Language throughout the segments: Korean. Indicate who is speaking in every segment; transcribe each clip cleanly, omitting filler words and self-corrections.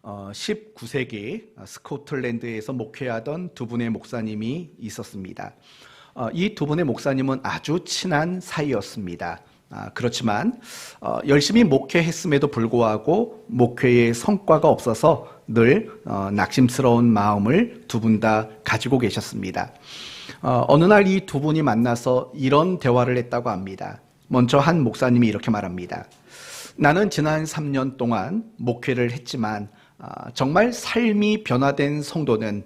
Speaker 1: 19세기 스코틀랜드에서 목회하던 두 분의 목사님이 있었습니다. 이 두 분의 목사님은 아주 친한 사이였습니다. 그렇지만 열심히 목회했음에도 불구하고 목회의 성과가 없어서 늘 낙심스러운 마음을 두 분 다 가지고 계셨습니다. 어느 날 이 두 분이 만나서 이런 대화를 했다고 합니다. 먼저 한 목사님이 이렇게 말합니다. 나는 지난 3년 동안 목회를 했지만 정말 삶이 변화된 성도는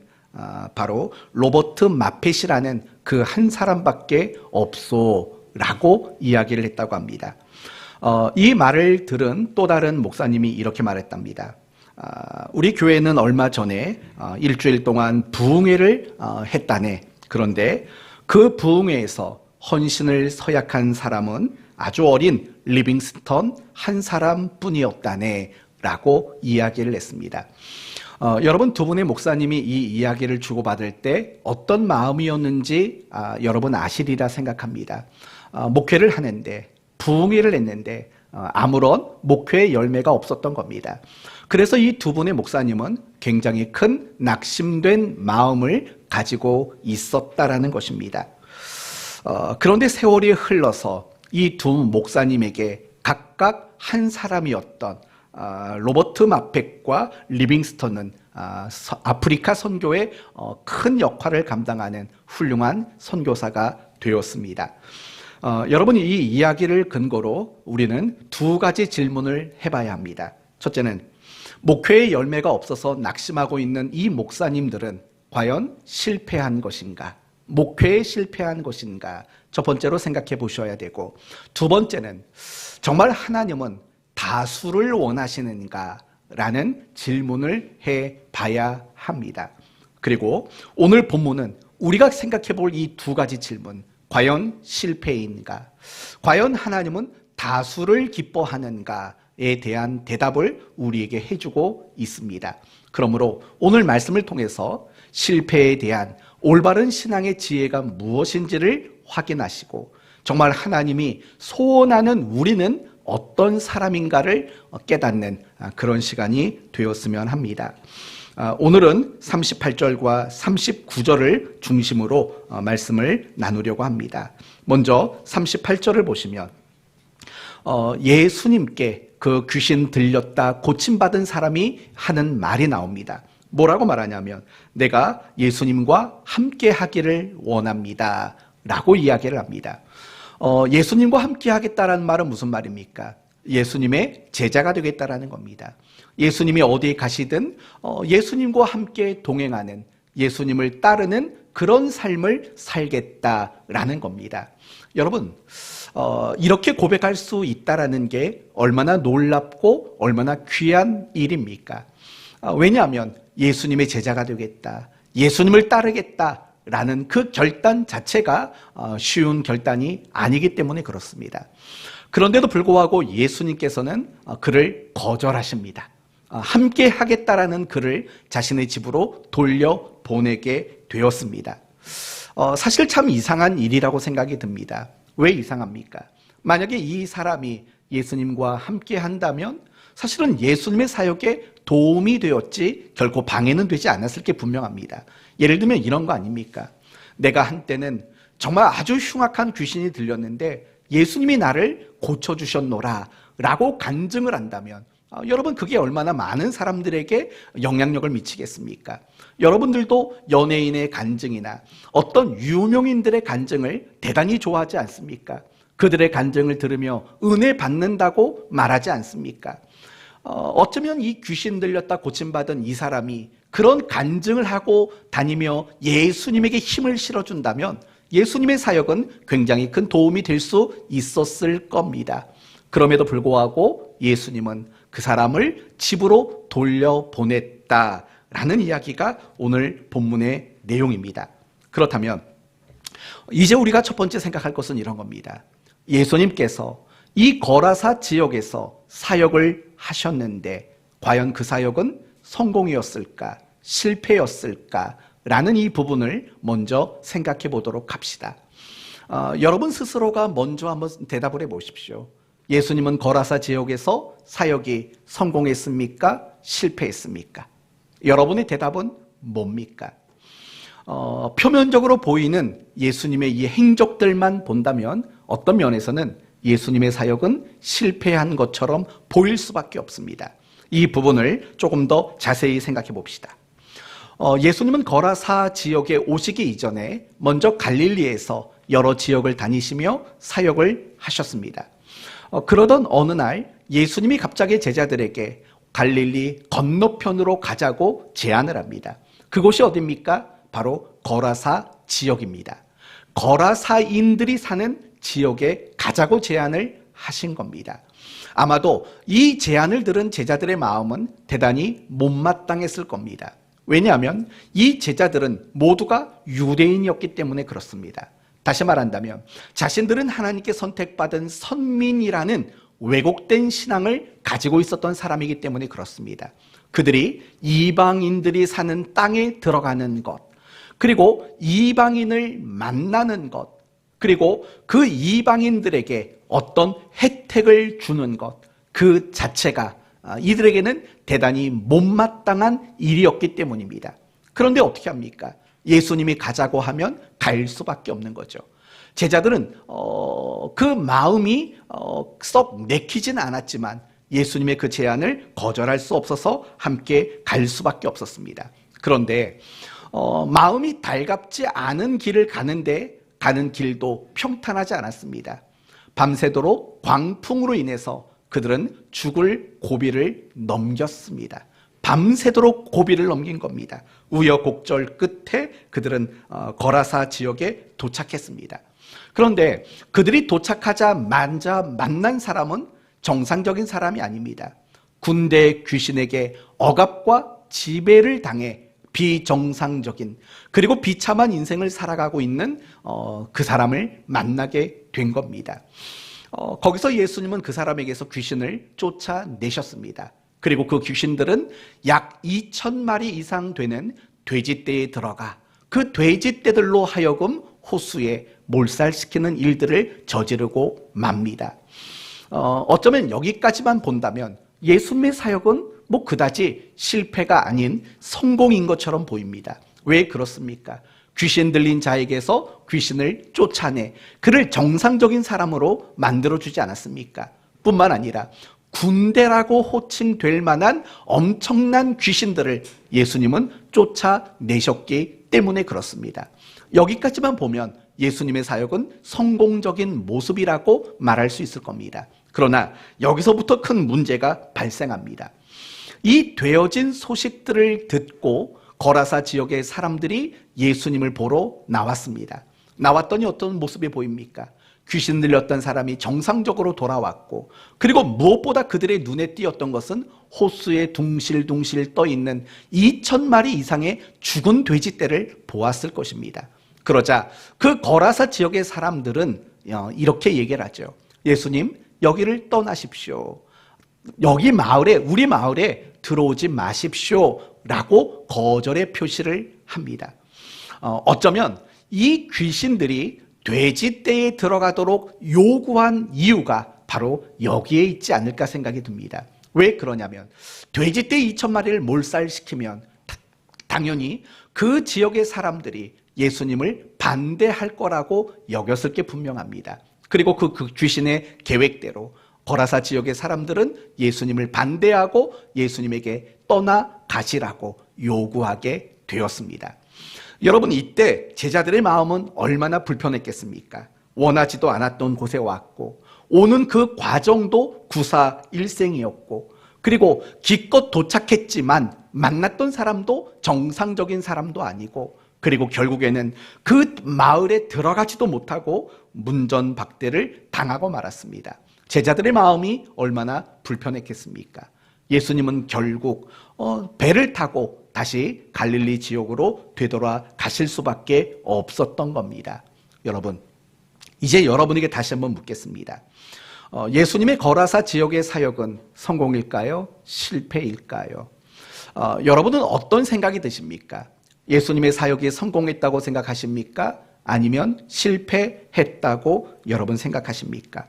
Speaker 1: 바로 로버트 마펫이라는 그 한 사람밖에 없소라고 이야기를 했다고 합니다. 이 말을 들은 또 다른 목사님이 이렇게 말했답니다. 우리 교회는 얼마 전에 일주일 동안 부흥회를 했다네. 그런데 그 부흥회에서 헌신을 서약한 사람은 아주 어린 리빙스턴 한 사람뿐이었다네 라고 이야기를 했습니다. 여러분, 두 분의 목사님이 이 이야기를 주고받을 때 어떤 마음이었는지 여러분 아시리라 생각합니다. 목회를 하는데, 부흥회를 했는데 아무런 목회의 열매가 없었던 겁니다. 그래서 이 두 분의 목사님은 굉장히 큰 낙심된 마음을 가지고 있었다라는 것입니다. 그런데 세월이 흘러서 이 두 목사님에게 각각 한 사람이었던 로버트 마펫과 리빙스턴은 아프리카 선교에 큰 역할을 감당하는 훌륭한 선교사가 되었습니다. 여러분, 이 이야기를 근거로 우리는 두 가지 질문을 해봐야 합니다. 첫째는 목회의 열매가 없어서 낙심하고 있는 이 목사님들은 과연 실패한 것인가? 목회에 실패한 것인가? 첫 번째로 생각해 보셔야 되고, 두 번째는 정말 하나님은 다수를 원하시는가? 라는 질문을 해 봐야 합니다. 그리고 오늘 본문은 우리가 생각해 볼 이 두 가지 질문, 과연 실패인가? 과연 하나님은 다수를 기뻐하는가에 대한 대답을 우리에게 해주고 있습니다. 그러므로 오늘 말씀을 통해서 실패에 대한 올바른 신앙의 지혜가 무엇인지를 확인하시고, 정말 하나님이 소원하는 우리는 어떤 사람인가를 깨닫는 그런 시간이 되었으면 합니다. 오늘은 38절과 39절을 중심으로 말씀을 나누려고 합니다. 먼저 38절을 보시면 예수님께 그 귀신 들렸다 고침받은 사람이 하는 말이 나옵니다. 뭐라고 말하냐면, 내가 예수님과 함께 하기를 원합니다 라고 이야기를 합니다. 예수님과 함께 하겠다라는 말은 무슨 말입니까? 예수님의 제자가 되겠다라는 겁니다. 예수님이 어디 가시든 예수님과 함께 동행하는, 예수님을 따르는 그런 삶을 살겠다라는 겁니다. 여러분, 이렇게 고백할 수 있다라는 게 얼마나 놀랍고 얼마나 귀한 일입니까? 왜냐하면 예수님의 제자가 되겠다, 예수님을 따르겠다라는 그 결단 자체가 쉬운 결단이 아니기 때문에 그렇습니다. 그런데도 불구하고 예수님께서는 그를 거절하십니다. 함께 하겠다라는 그를 자신의 집으로 돌려보내게 되었습니다. 사실 참 이상한 일이라고 생각이 듭니다. 왜 이상합니까? 만약에 이 사람이 예수님과 함께 한다면 사실은 예수님의 사역에 도움이 되었지 결코 방해는 되지 않았을 게 분명합니다. 예를 들면 이런 거 아닙니까? 내가 한때는 정말 아주 흉악한 귀신이 들렸는데 예수님이 나를 고쳐주셨노라 라고 간증을 한다면 여러분, 그게 얼마나 많은 사람들에게 영향력을 미치겠습니까? 여러분들도 연예인의 간증이나 어떤 유명인들의 간증을 대단히 좋아하지 않습니까? 그들의 간증을 들으며 은혜 받는다고 말하지 않습니까? 어쩌면 이 귀신 들렸다 고침받은 이 사람이 그런 간증을 하고 다니며 예수님에게 힘을 실어준다면 예수님의 사역은 굉장히 큰 도움이 될 수 있었을 겁니다. 그럼에도 불구하고 예수님은 그 사람을 집으로 돌려보냈다라는 이야기가 오늘 본문의 내용입니다. 그렇다면 이제 우리가 첫 번째 생각할 것은 이런 겁니다. 예수님께서 이 거라사 지역에서 사역을 하셨는데 과연 그 사역은 성공이었을까? 실패였을까? 라는 이 부분을 먼저 생각해 보도록 합시다. 여러분 스스로가 먼저 한번 대답을 해 보십시오. 예수님은 거라사 지역에서 사역이 성공했습니까? 실패했습니까? 여러분의 대답은 뭡니까? 표면적으로 보이는 예수님의 이 행적들만 본다면 어떤 면에서는 예수님의 사역은 실패한 것처럼 보일 수밖에 없습니다. 이 부분을 조금 더 자세히 생각해 봅시다. 예수님은 거라사 지역에 오시기 이전에 먼저 갈릴리에서 여러 지역을 다니시며 사역을 하셨습니다. 그러던 어느 날 예수님이 갑자기 제자들에게 갈릴리 건너편으로 가자고 제안을 합니다. 그곳이 어디입니까? 바로 거라사 지역입니다. 거라사인들이 사는 지역에 가자고 제안을 하신 겁니다. 아마도 이 제안을 들은 제자들의 마음은 대단히 못마땅했을 겁니다. 왜냐하면 이 제자들은 모두가 유대인이었기 때문에 그렇습니다. 다시 말한다면 자신들은 하나님께 선택받은 선민이라는 왜곡된 신앙을 가지고 있었던 사람이기 때문에 그렇습니다. 그들이 이방인들이 사는 땅에 들어가는 것, 그리고 이방인을 만나는 것, 그리고 그 이방인들에게 어떤 혜택을 주는 것, 그 자체가 이들에게는 대단히 못마땅한 일이었기 때문입니다. 그런데 어떻게 합니까? 예수님이 가자고 하면 갈 수밖에 없는 거죠. 제자들은 그 마음이 썩 내키진 않았지만 예수님의 그 제안을 거절할 수 없어서 함께 갈 수밖에 없었습니다. 그런데 마음이 달갑지 않은 길을 가는데 가는 길도 평탄하지 않았습니다. 밤새도록 광풍으로 인해서 그들은 죽을 고비를 넘겼습니다. 밤새도록 고비를 넘긴 겁니다. 우여곡절 끝에 그들은 거라사 지역에 도착했습니다. 그런데 그들이 도착하자마자 만난 사람은 정상적인 사람이 아닙니다. 군대 귀신에게 억압과 지배를 당해 비정상적인 그리고 비참한 인생을 살아가고 있는 그 사람을 만나게 된 겁니다. 거기서 예수님은 그 사람에게서 귀신을 쫓아내셨습니다. 그리고 그 귀신들은 약 2,000마리 이상 되는 돼지떼에 들어가 그 돼지떼들로 하여금 호수에 몰살시키는 일들을 저지르고 맙니다. 어쩌면 여기까지만 본다면 예수님의 사역은 그다지 실패가 아닌 성공인 것처럼 보입니다. 왜 그렇습니까? 귀신 들린 자에게서 귀신을 쫓아내 그를 정상적인 사람으로 만들어주지 않았습니까? 뿐만 아니라 군대라고 호칭될 만한 엄청난 귀신들을 예수님은 쫓아내셨기 때문에 그렇습니다. 여기까지만 보면 예수님의 사역은 성공적인 모습이라고 말할 수 있을 겁니다. 그러나 여기서부터 큰 문제가 발생합니다. 이 되어진 소식들을 듣고 거라사 지역의 사람들이 예수님을 보러 나왔습니다. 나왔더니 어떤 모습이 보입니까? 귀신 들렸던 사람이 정상적으로 돌아왔고, 그리고 무엇보다 그들의 눈에 띄었던 것은 호수에 둥실둥실 떠있는 2,000마리 이상의 죽은 돼지떼를 보았을 것입니다. 그러자 그 거라사 지역의 사람들은 이렇게 얘기를 하죠. 예수님, 여기를 떠나십시오. 여기 마을에, 우리 마을에 들어오지 마십시오 라고 거절의 표시를 합니다. 어쩌면 이 귀신들이 돼지떼에 들어가도록 요구한 이유가 바로 여기에 있지 않을까 생각이 듭니다. 왜 그러냐면 돼지떼 2,000마리를 몰살시키면 당연히 그 지역의 사람들이 예수님을 반대할 거라고 여겼을 게 분명합니다. 그리고 그 귀신의 계획대로 거라사 지역의 사람들은 예수님을 반대하고 예수님에게 떠나가시라고 요구하게 되었습니다. 여러분, 이때 제자들의 마음은 얼마나 불편했겠습니까? 원하지도 않았던 곳에 왔고 오는 그 과정도 구사일생이었고, 그리고 기껏 도착했지만 만났던 사람도 정상적인 사람도 아니고, 그리고 결국에는 그 마을에 들어가지도 못하고 문전박대를 당하고 말았습니다. 제자들의 마음이 얼마나 불편했겠습니까? 예수님은 결국 배를 타고 다시 갈릴리 지역으로 되돌아 가실 수밖에 없었던 겁니다. 여러분, 이제 여러분에게 다시 한번 묻겠습니다. 예수님의 거라사 지역의 사역은 성공일까요? 실패일까요? 여러분은 어떤 생각이 드십니까? 예수님의 사역이 성공했다고 생각하십니까? 아니면 실패했다고 여러분 생각하십니까?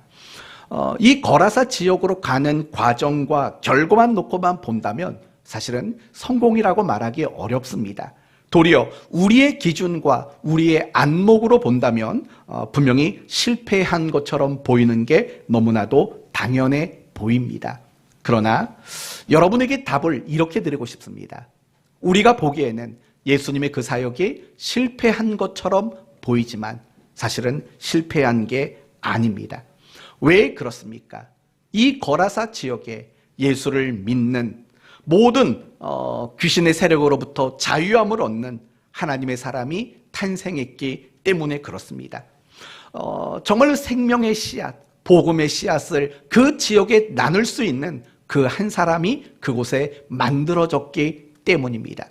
Speaker 1: 이 거라사 지역으로 가는 과정과 결과만 놓고만 본다면 사실은 성공이라고 말하기 어렵습니다. 도리어 우리의 기준과 우리의 안목으로 본다면 분명히 실패한 것처럼 보이는 게 너무나도 당연해 보입니다. 그러나 여러분에게 답을 이렇게 드리고 싶습니다. 우리가 보기에는 예수님의 그 사역이 실패한 것처럼 보이지만 사실은 실패한 게 아닙니다. 왜 그렇습니까? 이 거라사 지역에 예수를 믿는 모든 귀신의 세력으로부터 자유함을 얻는 하나님의 사람이 탄생했기 때문에 그렇습니다. 정말 생명의 씨앗, 복음의 씨앗을 그 지역에 나눌 수 있는 그 한 사람이 그곳에 만들어졌기 때문입니다.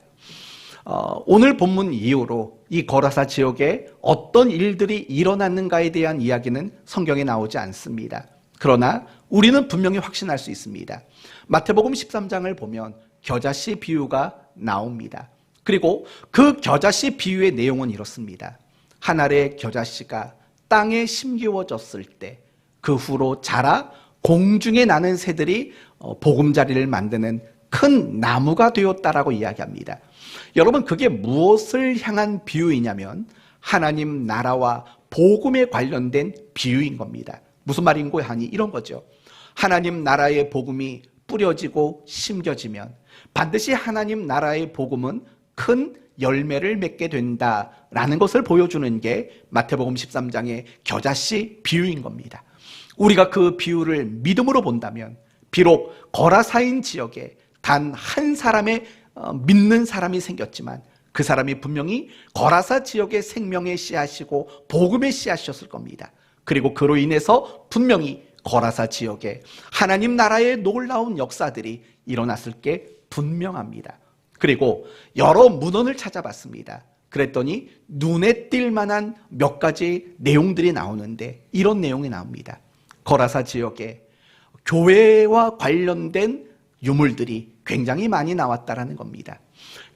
Speaker 1: 오늘 본문 이후로 이 거라사 지역에 어떤 일들이 일어났는가에 대한 이야기는 성경에 나오지 않습니다. 그러나 우리는 분명히 확신할 수 있습니다. 마태복음 13장을 보면 겨자씨 비유가 나옵니다. 그리고 그 겨자씨 비유의 내용은 이렇습니다. 한 알의 겨자씨가 땅에 심기워졌을 때 그 후로 자라 공중에 나는 새들이 보금자리를 만드는 큰 나무가 되었다라고 이야기합니다. 여러분, 그게 무엇을 향한 비유이냐면 하나님 나라와 복음에 관련된 비유인 겁니다. 무슨 말인고 하니 이런 거죠. 하나님 나라의 복음이 뿌려지고 심겨지면 반드시 하나님 나라의 복음은 큰 열매를 맺게 된다라는 것을 보여주는 게 마태복음 13장의 겨자씨 비유인 겁니다. 우리가 그 비유를 믿음으로 본다면 비록 거라사인 지역에 단 한 사람의 믿는 사람이 생겼지만 그 사람이 분명히 거라사 지역의 생명의 씨앗이고 복음의 씨앗이었을 겁니다. 그리고 그로 인해서 분명히 거라사 지역에 하나님 나라의 놀라운 역사들이 일어났을 게 분명합니다. 그리고 여러 문헌을 찾아봤습니다. 그랬더니 눈에 띌 만한 몇 가지 내용들이 나오는데 이런 내용이 나옵니다. 거라사 지역에 교회와 관련된 유물들이 굉장히 많이 나왔다라는 겁니다.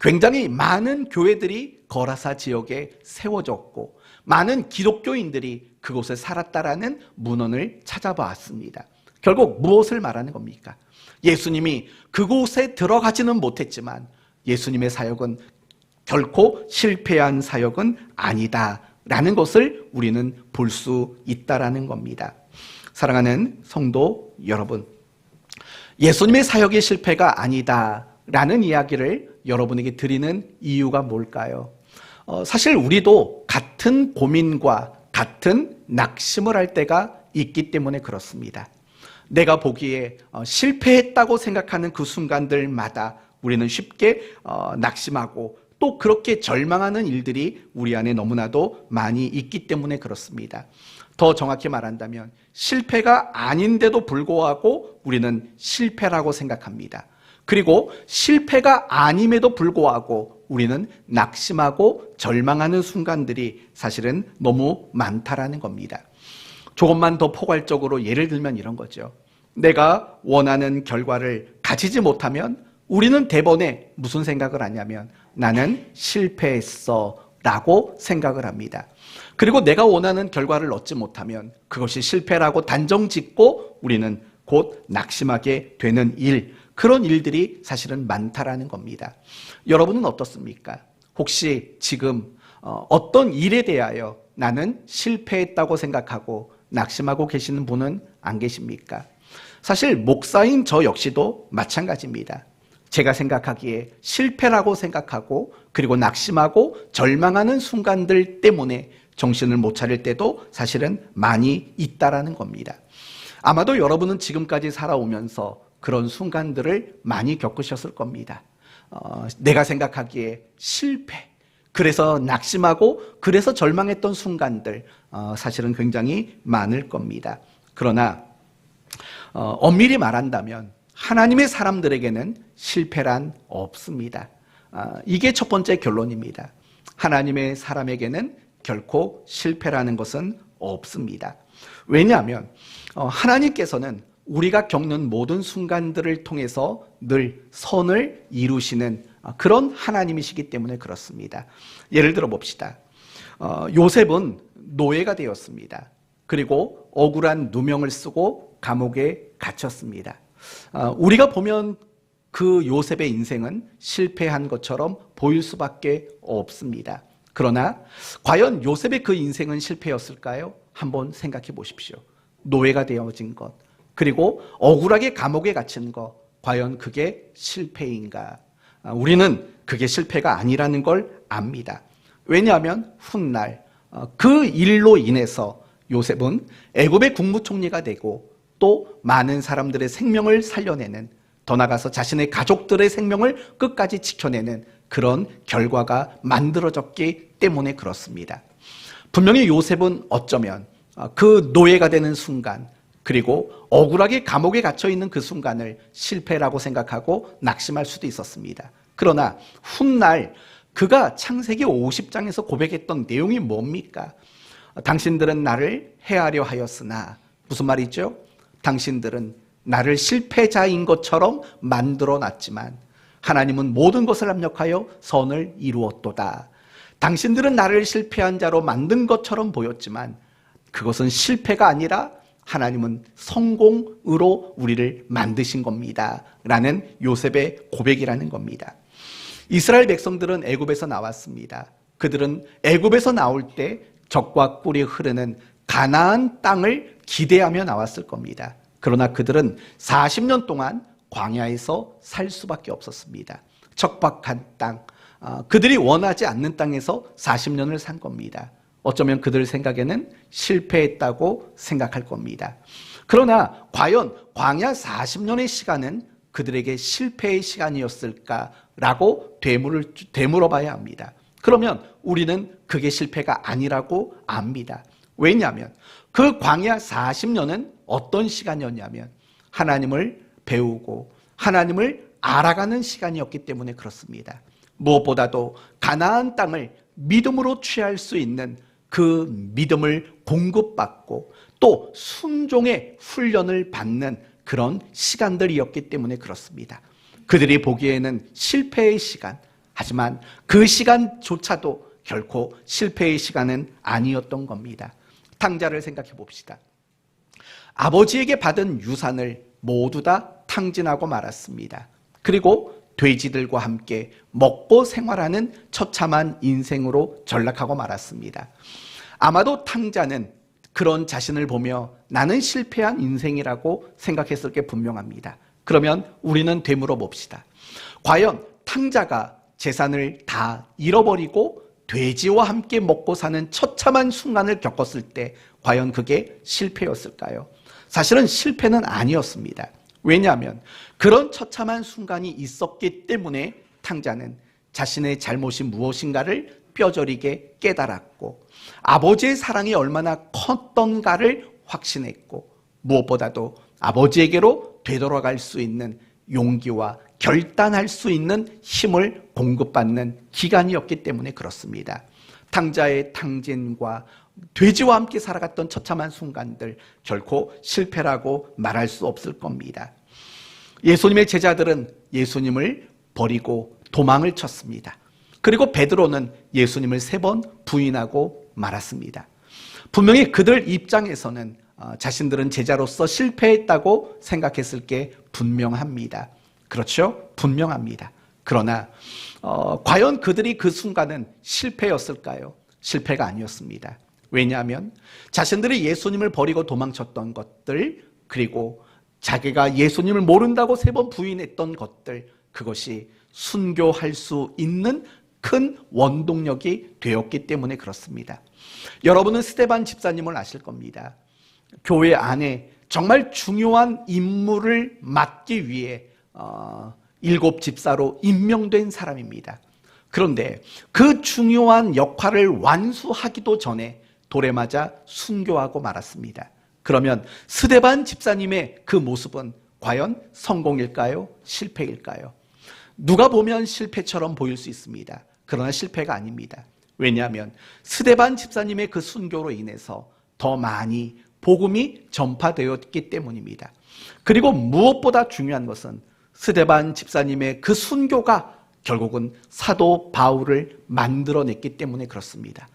Speaker 1: 굉장히 많은 교회들이 거라사 지역에 세워졌고 많은 기독교인들이 그곳에 살았다라는 문헌을 찾아봤습니다. 결국 무엇을 말하는 겁니까? 예수님이 그곳에 들어가지는 못했지만 예수님의 사역은 결코 실패한 사역은 아니다라는 것을 우리는 볼 수 있다라는 겁니다. 사랑하는 성도 여러분, 예수님의 사역의 실패가 아니다라는 이야기를 여러분에게 드리는 이유가 뭘까요? 사실 우리도 같은 고민과 같은 낙심을 할 때가 있기 때문에 그렇습니다. 내가 보기에 실패했다고 생각하는 그 순간들마다 우리는 쉽게 낙심하고 또 그렇게 절망하는 일들이 우리 안에 너무나도 많이 있기 때문에 그렇습니다. 더 정확히 말한다면 실패가 아닌데도 불구하고 우리는 실패라고 생각합니다. 그리고 실패가 아님에도 불구하고 우리는 낙심하고 절망하는 순간들이 사실은 너무 많다라는 겁니다. 조금만 더 포괄적으로 예를 들면 이런 거죠. 내가 원하는 결과를 가지지 못하면 우리는 대번에 무슨 생각을 하냐면 나는 실패했어 라고 생각을 합니다. 그리고 내가 원하는 결과를 얻지 못하면 그것이 실패라고 단정짓고 우리는 곧 낙심하게 되는 그런 일들이 사실은 많다라는 겁니다. 여러분은 어떻습니까? 혹시 지금 어떤 일에 대하여 나는 실패했다고 생각하고 낙심하고 계시는 분은 안 계십니까? 사실 목사인 저 역시도 마찬가지입니다. 제가 생각하기에 실패라고 생각하고 그리고 낙심하고 절망하는 순간들 때문에 정신을 못 차릴 때도 사실은 많이 있다라는 겁니다. 아마도 여러분은 지금까지 살아오면서 그런 순간들을 많이 겪으셨을 겁니다. 내가 생각하기에 실패, 그래서 낙심하고 그래서 절망했던 순간들 사실은 굉장히 많을 겁니다. 그러나 엄밀히 말한다면 하나님의 사람들에게는 실패란 없습니다. 이게 첫 번째 결론입니다. 하나님의 사람에게는 결코 실패라는 것은 없습니다. 왜냐하면 하나님께서는 우리가 겪는 모든 순간들을 통해서 늘 선을 이루시는 그런 하나님이시기 때문에 그렇습니다. 예를 들어 봅시다. 요셉은 노예가 되었습니다. 그리고 억울한 누명을 쓰고 감옥에 갇혔습니다. 우리가 보면 그 요셉의 인생은 실패한 것처럼 보일 수밖에 없습니다. 그러나 과연 요셉의 그 인생은 실패였을까요? 한번 생각해 보십시오. 노예가 되어진 것, 그리고 억울하게 감옥에 갇힌 것, 과연 그게 실패인가? 우리는 그게 실패가 아니라는 걸 압니다. 왜냐하면 훗날 그 일로 인해서 요셉은 애굽의 국무총리가 되고 또 많은 사람들의 생명을 살려내는, 더 나아가서 자신의 가족들의 생명을 끝까지 지켜내는 그런 결과가 만들어졌기 때문에 그렇습니다. 분명히 요셉은 어쩌면 그 노예가 되는 순간, 그리고 억울하게 감옥에 갇혀 있는 그 순간을 실패라고 생각하고 낙심할 수도 있었습니다. 그러나 훗날 그가 창세기 50장에서 고백했던 내용이 뭡니까? 당신들은 나를 해하려 하였으나, 무슨 말이죠? 당신들은 나를 실패자인 것처럼 만들어 놨지만 하나님은 모든 것을 합력하여 선을 이루었도다. 당신들은 나를 실패한 자로 만든 것처럼 보였지만 그것은 실패가 아니라 하나님은 성공으로 우리를 만드신 겁니다. 라는 요셉의 고백이라는 겁니다. 이스라엘 백성들은 애굽에서 나왔습니다. 그들은 애굽에서 나올 때 젖과 꿀이 흐르는 가나안 땅을 기대하며 나왔을 겁니다. 그러나 그들은 40년 동안 광야에서 살 수밖에 없었습니다. 척박한 땅, 그들이 원하지 않는 땅에서 40년을 산 겁니다. 어쩌면 그들 생각에는 실패했다고 생각할 겁니다. 그러나 과연 광야 40년의 시간은 그들에게 실패의 시간이었을까라고 되물어 봐야 합니다. 그러면 우리는 그게 실패가 아니라고 압니다. 왜냐하면 그 광야 40년은 어떤 시간이었냐면 하나님을 배우고 하나님을 알아가는 시간이었기 때문에 그렇습니다. 무엇보다도 가나안 땅을 믿음으로 취할 수 있는 그 믿음을 공급받고 또 순종의 훈련을 받는 그런 시간들이었기 때문에 그렇습니다. 그들이 보기에는 실패의 시간, 하지만 그 시간조차도 결코 실패의 시간은 아니었던 겁니다. 탕자를 생각해 봅시다. 아버지에게 받은 유산을 모두 다 탕진하고 말았습니다. 그리고 돼지들과 함께 먹고 생활하는 처참한 인생으로 전락하고 말았습니다. 아마도 탕자는 그런 자신을 보며 나는 실패한 인생이라고 생각했을 게 분명합니다. 그러면 우리는 되물어 봅시다. 과연 탕자가 재산을 다 잃어버리고 돼지와 함께 먹고 사는 처참한 순간을 겪었을 때 과연 그게 실패였을까요? 사실은 실패는 아니었습니다. 왜냐하면 그런 처참한 순간이 있었기 때문에 탕자는 자신의 잘못이 무엇인가를 뼈저리게 깨달았고 아버지의 사랑이 얼마나 컸던가를 확신했고 무엇보다도 아버지에게로 되돌아갈 수 있는 용기와 결단할 수 있는 힘을 공급받는 기간이었기 때문에 그렇습니다. 탕자의 탕진과 돼지와 함께 살아갔던 처참한 순간들 결코 실패라고 말할 수 없을 겁니다. 예수님의 제자들은 예수님을 버리고 도망을 쳤습니다. 그리고 베드로는 예수님을 3번 부인하고 말았습니다. 분명히 그들 입장에서는 자신들은 제자로서 실패했다고 생각했을 게 분명합니다. 그렇죠? 분명합니다. 그러나 과연 그들이 그 순간은 실패였을까요? 실패가 아니었습니다. 왜냐하면 자신들이 예수님을 버리고 도망쳤던 것들, 그리고 자기가 예수님을 모른다고 3번 부인했던 것들, 그것이 순교할 수 있는 큰 원동력이 되었기 때문에 그렇습니다. 여러분은 스데반 집사님을 아실 겁니다. 교회 안에 정말 중요한 임무를 맡기 위해 7 집사로 임명된 사람입니다. 그런데 그 중요한 역할을 완수하기도 전에 돌에 맞아 순교하고 말았습니다. 그러면 스데반 집사님의 그 모습은 과연 성공일까요? 실패일까요? 누가 보면 실패처럼 보일 수 있습니다. 그러나 실패가 아닙니다. 왜냐하면 스데반 집사님의 그 순교로 인해서 더 많이 복음이 전파되었기 때문입니다. 그리고 무엇보다 중요한 것은 스데반 집사님의 그 순교가 결국은 사도 바울을 만들어냈기 때문에 그렇습니다.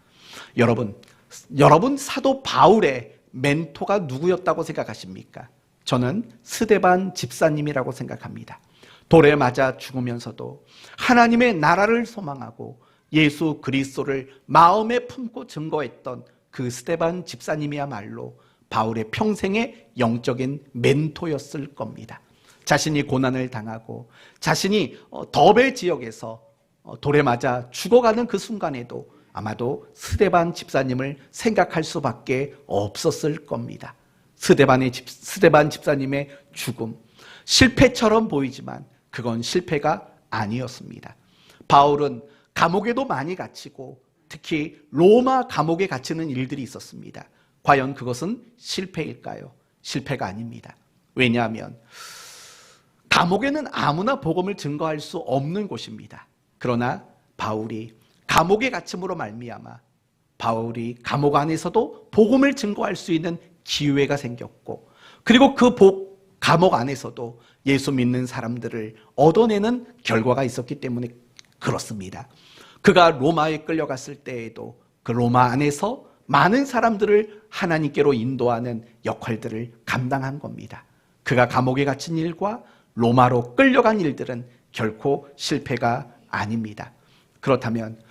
Speaker 1: 여러분 사도 바울의 멘토가 누구였다고 생각하십니까? 저는 스데반 집사님이라고 생각합니다. 돌에 맞아 죽으면서도 하나님의 나라를 소망하고 예수 그리스도를 마음에 품고 증거했던 그 스데반 집사님이야말로 바울의 평생의 영적인 멘토였을 겁니다. 자신이 고난을 당하고 자신이 더베 지역에서 돌에 맞아 죽어가는 그 순간에도 아마도 스데반 집사님을 생각할 수밖에 없었을 겁니다. 스데반 집사님의 죽음, 실패처럼 보이지만 그건 실패가 아니었습니다. 바울은 감옥에도 많이 갇히고 특히 로마 감옥에 갇히는 일들이 있었습니다. 과연 그것은 실패일까요? 실패가 아닙니다. 왜냐하면 감옥에는 아무나 복음을 증거할 수 없는 곳입니다. 그러나 바울이 감옥에 갇힘으로 말미암아 바울이 감옥 안에서도 복음을 증거할 수 있는 기회가 생겼고, 그리고 그 감옥 안에서도 예수 믿는 사람들을 얻어내는 결과가 있었기 때문에 그렇습니다. 그가 로마에 끌려갔을 때에도 그 로마 안에서 많은 사람들을 하나님께로 인도하는 역할들을 감당한 겁니다. 그가 감옥에 갇힌 일과 로마로 끌려간 일들은 결코 실패가 아닙니다. 그렇다면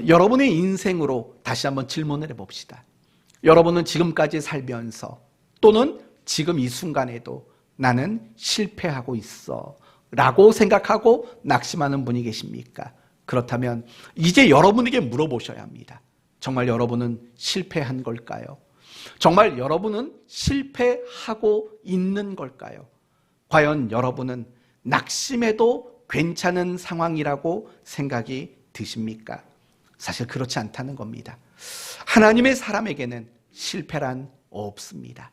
Speaker 1: 여러분의 인생으로 다시 한번 질문을 해봅시다. 여러분은 지금까지 살면서 또는 지금 이 순간에도 나는 실패하고 있어 라고 생각하고 낙심하는 분이 계십니까? 그렇다면 이제 여러분에게 물어보셔야 합니다. 정말 여러분은 실패한 걸까요? 정말 여러분은 실패하고 있는 걸까요? 과연 여러분은 낙심해도 괜찮은 상황이라고 생각이 드십니까? 사실 그렇지 않다는 겁니다. 하나님의 사람에게는 실패란 없습니다.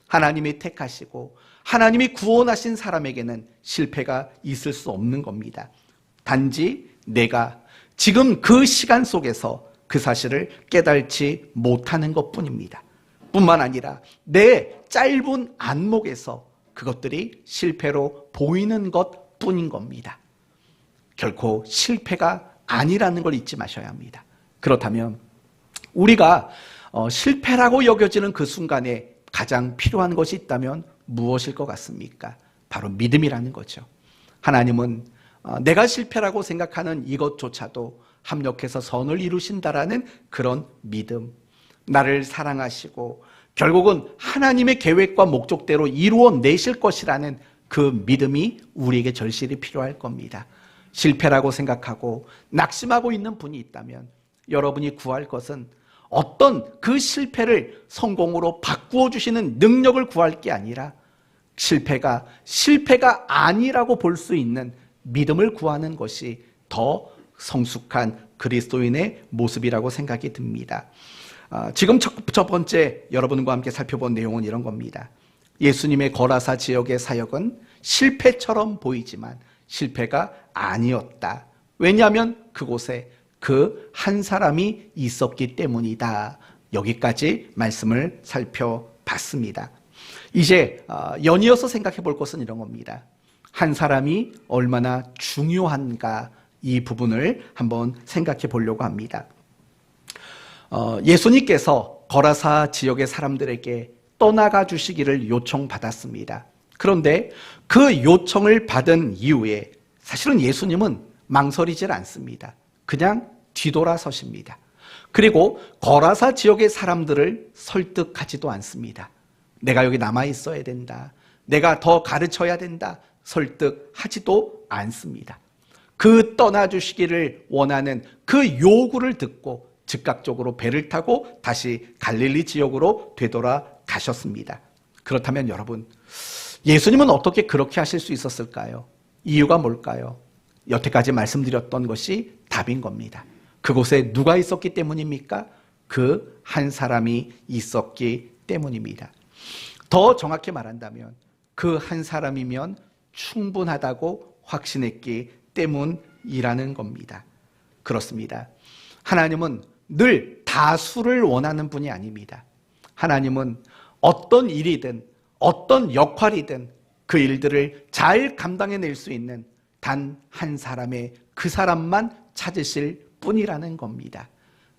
Speaker 1: 하나님이 택하시고 하나님이 구원하신 사람에게는 실패가 있을 수 없는 겁니다. 단지 내가 지금 그 시간 속에서 그 사실을 깨달지 못하는 것뿐입니다. 뿐만 아니라 내 짧은 안목에서 그것들이 실패로 보이는 것뿐인 겁니다. 결코 실패가 아니라는 걸 잊지 마셔야 합니다. 그렇다면 우리가 실패라고 여겨지는 그 순간에 가장 필요한 것이 있다면 무엇일 것 같습니까? 바로 믿음이라는 거죠. 하나님은 내가 실패라고 생각하는 이것조차도 합력해서 선을 이루신다라는 그런 믿음, 나를 사랑하시고 결국은 하나님의 계획과 목적대로 이루어내실 것이라는 그 믿음이 우리에게 절실히 필요할 겁니다. 실패라고 생각하고 낙심하고 있는 분이 있다면 여러분이 구할 것은 어떤 그 실패를 성공으로 바꾸어 주시는 능력을 구할 게 아니라 실패가 아니라고 볼 수 있는 믿음을 구하는 것이 더 성숙한 그리스도인의 모습이라고 생각이 듭니다. 지금 첫 번째 여러분과 함께 살펴본 내용은 이런 겁니다. 예수님의 거라사 지역의 사역은 실패처럼 보이지만 실패가 아니었다. 왜냐하면 그곳에 그 한 사람이 있었기 때문이다. 여기까지 말씀을 살펴봤습니다. 이제 연이어서 생각해 볼 것은 이런 겁니다. 한 사람이 얼마나 중요한가, 이 부분을 한번 생각해 보려고 합니다. 예수님께서 거라사 지역의 사람들에게 떠나가 주시기를 요청받았습니다. 그런데 그 요청을 받은 이후에 사실은 예수님은 망설이질 않습니다. 그냥 뒤돌아서십니다. 그리고 거라사 지역의 사람들을 설득하지도 않습니다. 내가 여기 남아 있어야 된다. 내가 더 가르쳐야 된다. 설득하지도 않습니다. 그 떠나주시기를 원하는 그 요구를 듣고 즉각적으로 배를 타고 다시 갈릴리 지역으로 되돌아 가셨습니다. 그렇다면 여러분, 예수님은 어떻게 그렇게 하실 수 있었을까요? 이유가 뭘까요? 여태까지 말씀드렸던 것이 답인 겁니다. 그곳에 누가 있었기 때문입니까? 그 한 사람이 있었기 때문입니다. 더 정확히 말한다면 그 한 사람이면 충분하다고 확신했기 때문이라는 겁니다. 그렇습니다. 하나님은 늘 다수를 원하는 분이 아닙니다. 하나님은 어떤 일이든 어떤 역할이든 그 일들을 잘 감당해낼 수 있는 단 한 사람의 그 사람만 찾으실 뿐이라는 겁니다.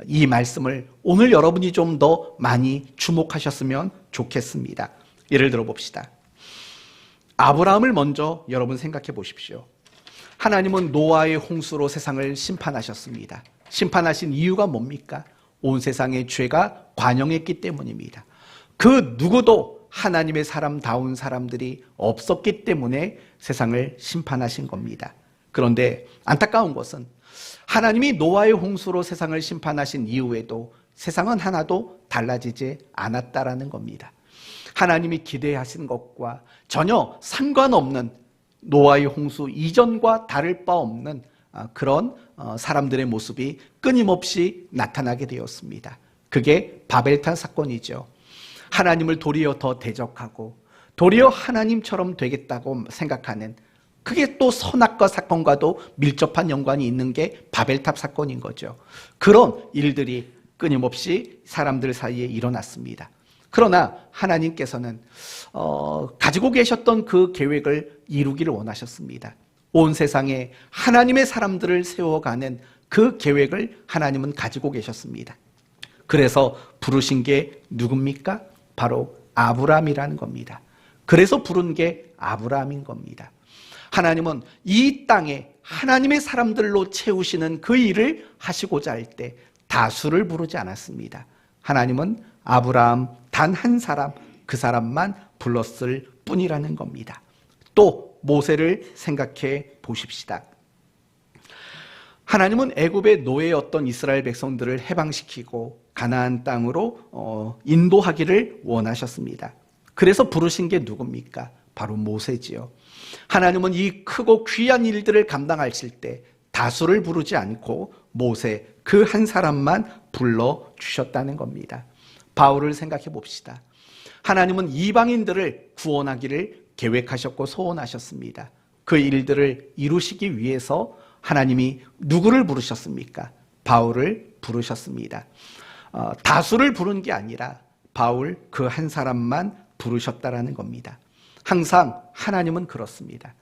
Speaker 1: 이 말씀을 오늘 여러분이 좀 더 많이 주목하셨으면 좋겠습니다. 예를 들어 봅시다. 아브라함을 먼저 여러분 생각해 보십시오. 하나님은 노아의 홍수로 세상을 심판하셨습니다. 심판하신 이유가 뭡니까? 온 세상의 죄가 관영했기 때문입니다. 그 누구도 하나님의 사람다운 사람들이 없었기 때문에 세상을 심판하신 겁니다. 그런데 안타까운 것은 하나님이 노아의 홍수로 세상을 심판하신 이후에도 세상은 하나도 달라지지 않았다라는 겁니다. 하나님이 기대하신 것과 전혀 상관없는 노아의 홍수 이전과 다를 바 없는 그런 사람들의 모습이 끊임없이 나타나게 되었습니다. 그게 바벨탑 사건이죠. 하나님을 도리어 더 대적하고 도리어 하나님처럼 되겠다고 생각하는, 그게 또 선악과 사건과도 밀접한 연관이 있는 게 바벨탑 사건인 거죠. 그런 일들이 끊임없이 사람들 사이에 일어났습니다. 그러나 하나님께서는 가지고 계셨던 그 계획을 이루기를 원하셨습니다. 온 세상에 하나님의 사람들을 세워가는 그 계획을 하나님은 가지고 계셨습니다. 그래서 부르신 게 누굽니까? 바로 아브라함이라는 겁니다. 그래서 부른 게 아브라함인 겁니다. 하나님은 이 땅에 하나님의 사람들로 채우시는 그 일을 하시고자 할 때 다수를 부르지 않았습니다. 하나님은 아브라함 단 한 사람, 그 사람만 불렀을 뿐이라는 겁니다. 또 모세를 생각해 보십시다. 하나님은 애굽의 노예였던 이스라엘 백성들을 해방시키고 가나안 땅으로 인도하기를 원하셨습니다. 그래서 부르신 게 누굽니까? 바로 모세지요. 하나님은 이 크고 귀한 일들을 감당하실 때 다수를 부르지 않고 모세 그 한 사람만 불러주셨다는 겁니다. 바울을 생각해 봅시다. 하나님은 이방인들을 구원하기를 계획하셨고 소원하셨습니다. 그 일들을 이루시기 위해서 하나님이 누구를 부르셨습니까? 바울을 부르셨습니다. 다수를 부른 게 아니라 바울 그 한 사람만 부르셨다라는 겁니다. 항상 하나님은 그렇습니다.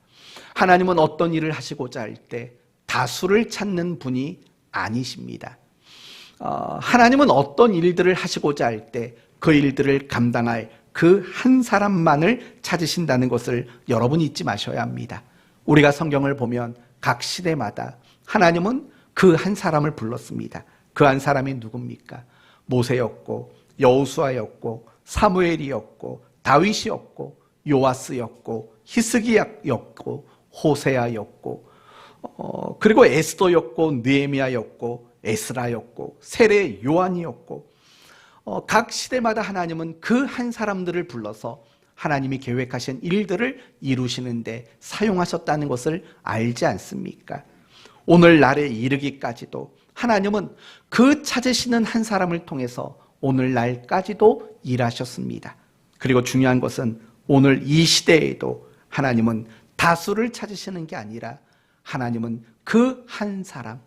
Speaker 1: 하나님은 어떤 일을 하시고자 할 때 다수를 찾는 분이 아니십니다. 하나님은 어떤 일들을 하시고자 할 때 그 일들을 감당할 그 한 사람만을 찾으신다는 것을 여러분이 잊지 마셔야 합니다. 우리가 성경을 보면 각 시대마다 하나님은 그 한 사람을 불렀습니다. 그 한 사람이 누굽니까? 모세였고 여호수아였고 사무엘이었고 다윗이었고 요아스였고 히스기야였고 호세아였고 그리고 에스더였고 느헤미야였고 에스라였고 세례 요한이었고 각 시대마다 하나님은 그 한 사람들을 불러서 하나님이 계획하신 일들을 이루시는데 사용하셨다는 것을 알지 않습니까? 오늘날에 이르기까지도 하나님은 그 찾으시는 한 사람을 통해서 오늘날까지도 일하셨습니다. 그리고 중요한 것은 오늘 이 시대에도 하나님은 다수를 찾으시는 게 아니라 하나님은 그 한 사람,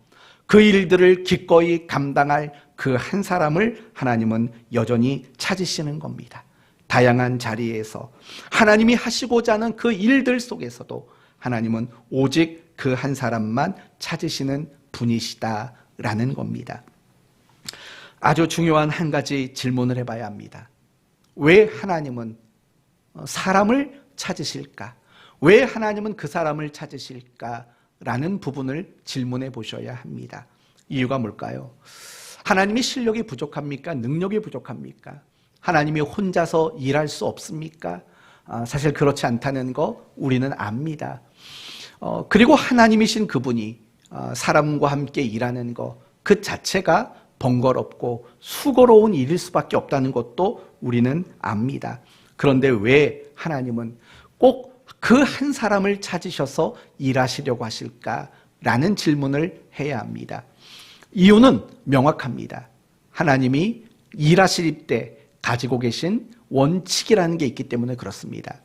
Speaker 1: 그 일들을 기꺼이 감당할 그 한 사람을 하나님은 여전히 찾으시는 겁니다. 다양한 자리에서 하나님이 하시고자 하는 그 일들 속에서도 하나님은 오직 그 한 사람만 찾으시는 분이시다라는 겁니다. 아주 중요한 한 가지 질문을 해봐야 합니다. 왜 하나님은 사람을 찾으실까? 왜 하나님은 그 사람을 찾으실까? 라는 부분을 질문해 보셔야 합니다. 이유가 뭘까요? 하나님이 실력이 부족합니까? 능력이 부족합니까? 하나님이 혼자서 일할 수 없습니까? 사실 그렇지 않다는 거 우리는 압니다. 그리고 하나님이신 그분이 사람과 함께 일하는 거 그 자체가 번거롭고 수고로운 일일 수밖에 없다는 것도 우리는 압니다. 그런데 왜 하나님은 꼭 그 한 사람을 찾으셔서 일하시려고 하실까라는 질문을 해야 합니다. 이유는 명확합니다. 하나님이 일하실 때 가지고 계신 원칙이라는 게 있기 때문에 그렇습니다.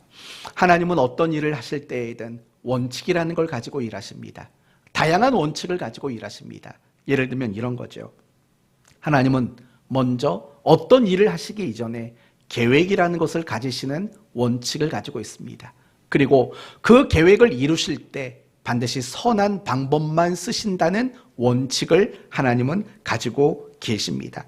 Speaker 1: 하나님은 어떤 일을 하실 때에든 원칙이라는 걸 가지고 일하십니다. 다양한 원칙을 가지고 일하십니다. 예를 들면 이런 거죠. 하나님은 먼저 어떤 일을 하시기 이전에 계획이라는 것을 가지시는 원칙을 가지고 있습니다. 그리고 그 계획을 이루실 때 반드시 선한 방법만 쓰신다는 원칙을 하나님은 가지고 계십니다.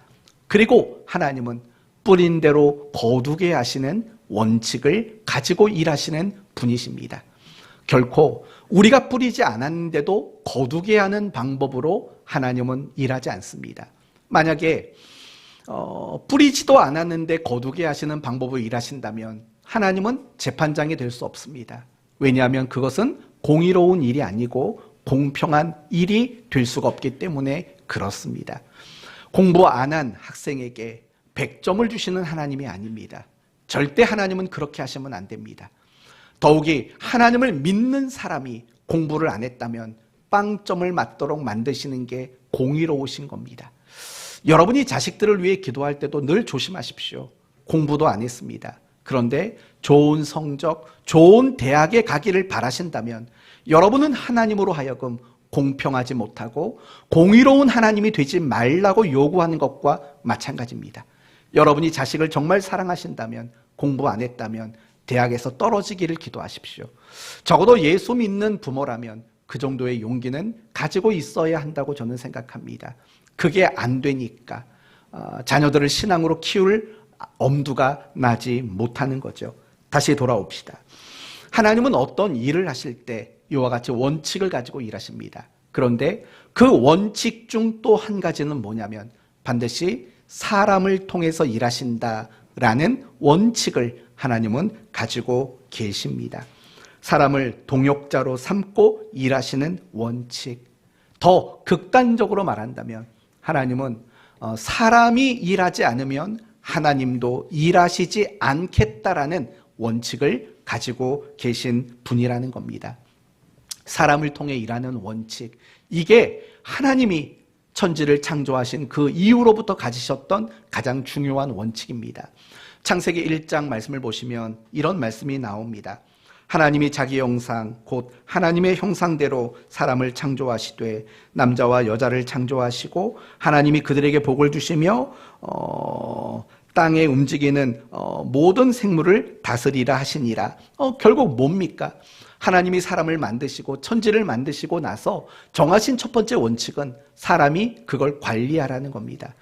Speaker 1: 그리고 하나님은 뿌린 대로 거두게 하시는 원칙을 가지고 일하시는 분이십니다. 결코 우리가 뿌리지 않았는데도 거두게 하는 방법으로 하나님은 일하지 않습니다. 만약에 뿌리지도 않았는데 거두게 하시는 방법으로 일하신다면 하나님은 재판장이 될 수 없습니다. 왜냐하면 그것은 공의로운 일이 아니고 공평한 일이 될 수가 없기 때문에 그렇습니다. 공부 안 한 학생에게 100점을 주시는 하나님이 아닙니다. 절대 하나님은 그렇게 하시면 안 됩니다. 더욱이 하나님을 믿는 사람이 공부를 안 했다면 빵점을 맞도록 만드시는 게 공의로우신 겁니다. 여러분이 자식들을 위해 기도할 때도 늘 조심하십시오. 공부도 안 했습니다. 그런데 좋은 성적, 좋은 대학에 가기를 바라신다면 여러분은 하나님으로 하여금 공평하지 못하고 공의로운 하나님이 되지 말라고 요구하는 것과 마찬가지입니다. 여러분이 자식을 정말 사랑하신다면 공부 안 했다면 대학에서 떨어지기를 기도하십시오. 적어도 예수 믿는 부모라면 그 정도의 용기는 가지고 있어야 한다고 저는 생각합니다. 그게 안 되니까 자녀들을 신앙으로 키울 엄두가 나지 못하는 거죠. 다시 돌아옵시다. 하나님은 어떤 일을 하실 때 이와 같이 원칙을 가지고 일하십니다. 그런데 그 원칙 중 또 한 가지는 뭐냐면 반드시 사람을 통해서 일하신다라는 원칙을 하나님은 가지고 계십니다. 사람을 동역자로 삼고 일하시는 원칙. 더 극단적으로 말한다면 하나님은 사람이 일하지 않으면 하나님도 일하시지 않겠다라는 원칙을 가지고 계신 분이라는 겁니다. 사람을 통해 일하는 원칙. 이게 하나님이 천지를 창조하신 그 이후로부터 가지셨던 가장 중요한 원칙입니다. 창세기 1장 말씀을 보시면 이런 말씀이 나옵니다. 하나님이 자기 형상 곧 하나님의 형상대로 사람을 창조하시되 남자와 여자를 창조하시고 하나님이 그들에게 복을 주시며 땅에 움직이는 모든 생물을 다스리라 하시니라. 결국 뭡니까? 하나님이 사람을 만드시고 천지를 만드시고 나서 정하신 첫 번째 원칙은 사람이 그걸 관리하라는 겁니다.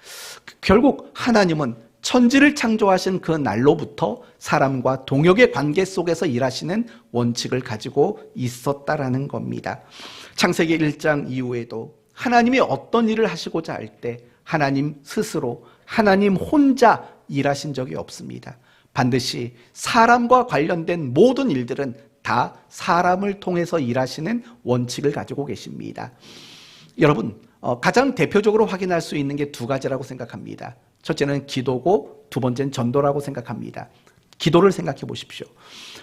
Speaker 1: 결국 하나님은 천지를 창조하신 그 날로부터 사람과 동역의 관계 속에서 일하시는 원칙을 가지고 있었다라는 겁니다. 창세기 1장 이후에도 하나님이 어떤 일을 하시고자 할 때 하나님 스스로, 하나님 혼자 일하신 적이 없습니다. 반드시 사람과 관련된 모든 일들은 다 사람을 통해서 일하시는 원칙을 가지고 계십니다. 여러분, 가장 대표적으로 확인할 수 있는 게 두 가지라고 생각합니다. 첫째는 기도고 두 번째는 전도라고 생각합니다. 기도를 생각해 보십시오.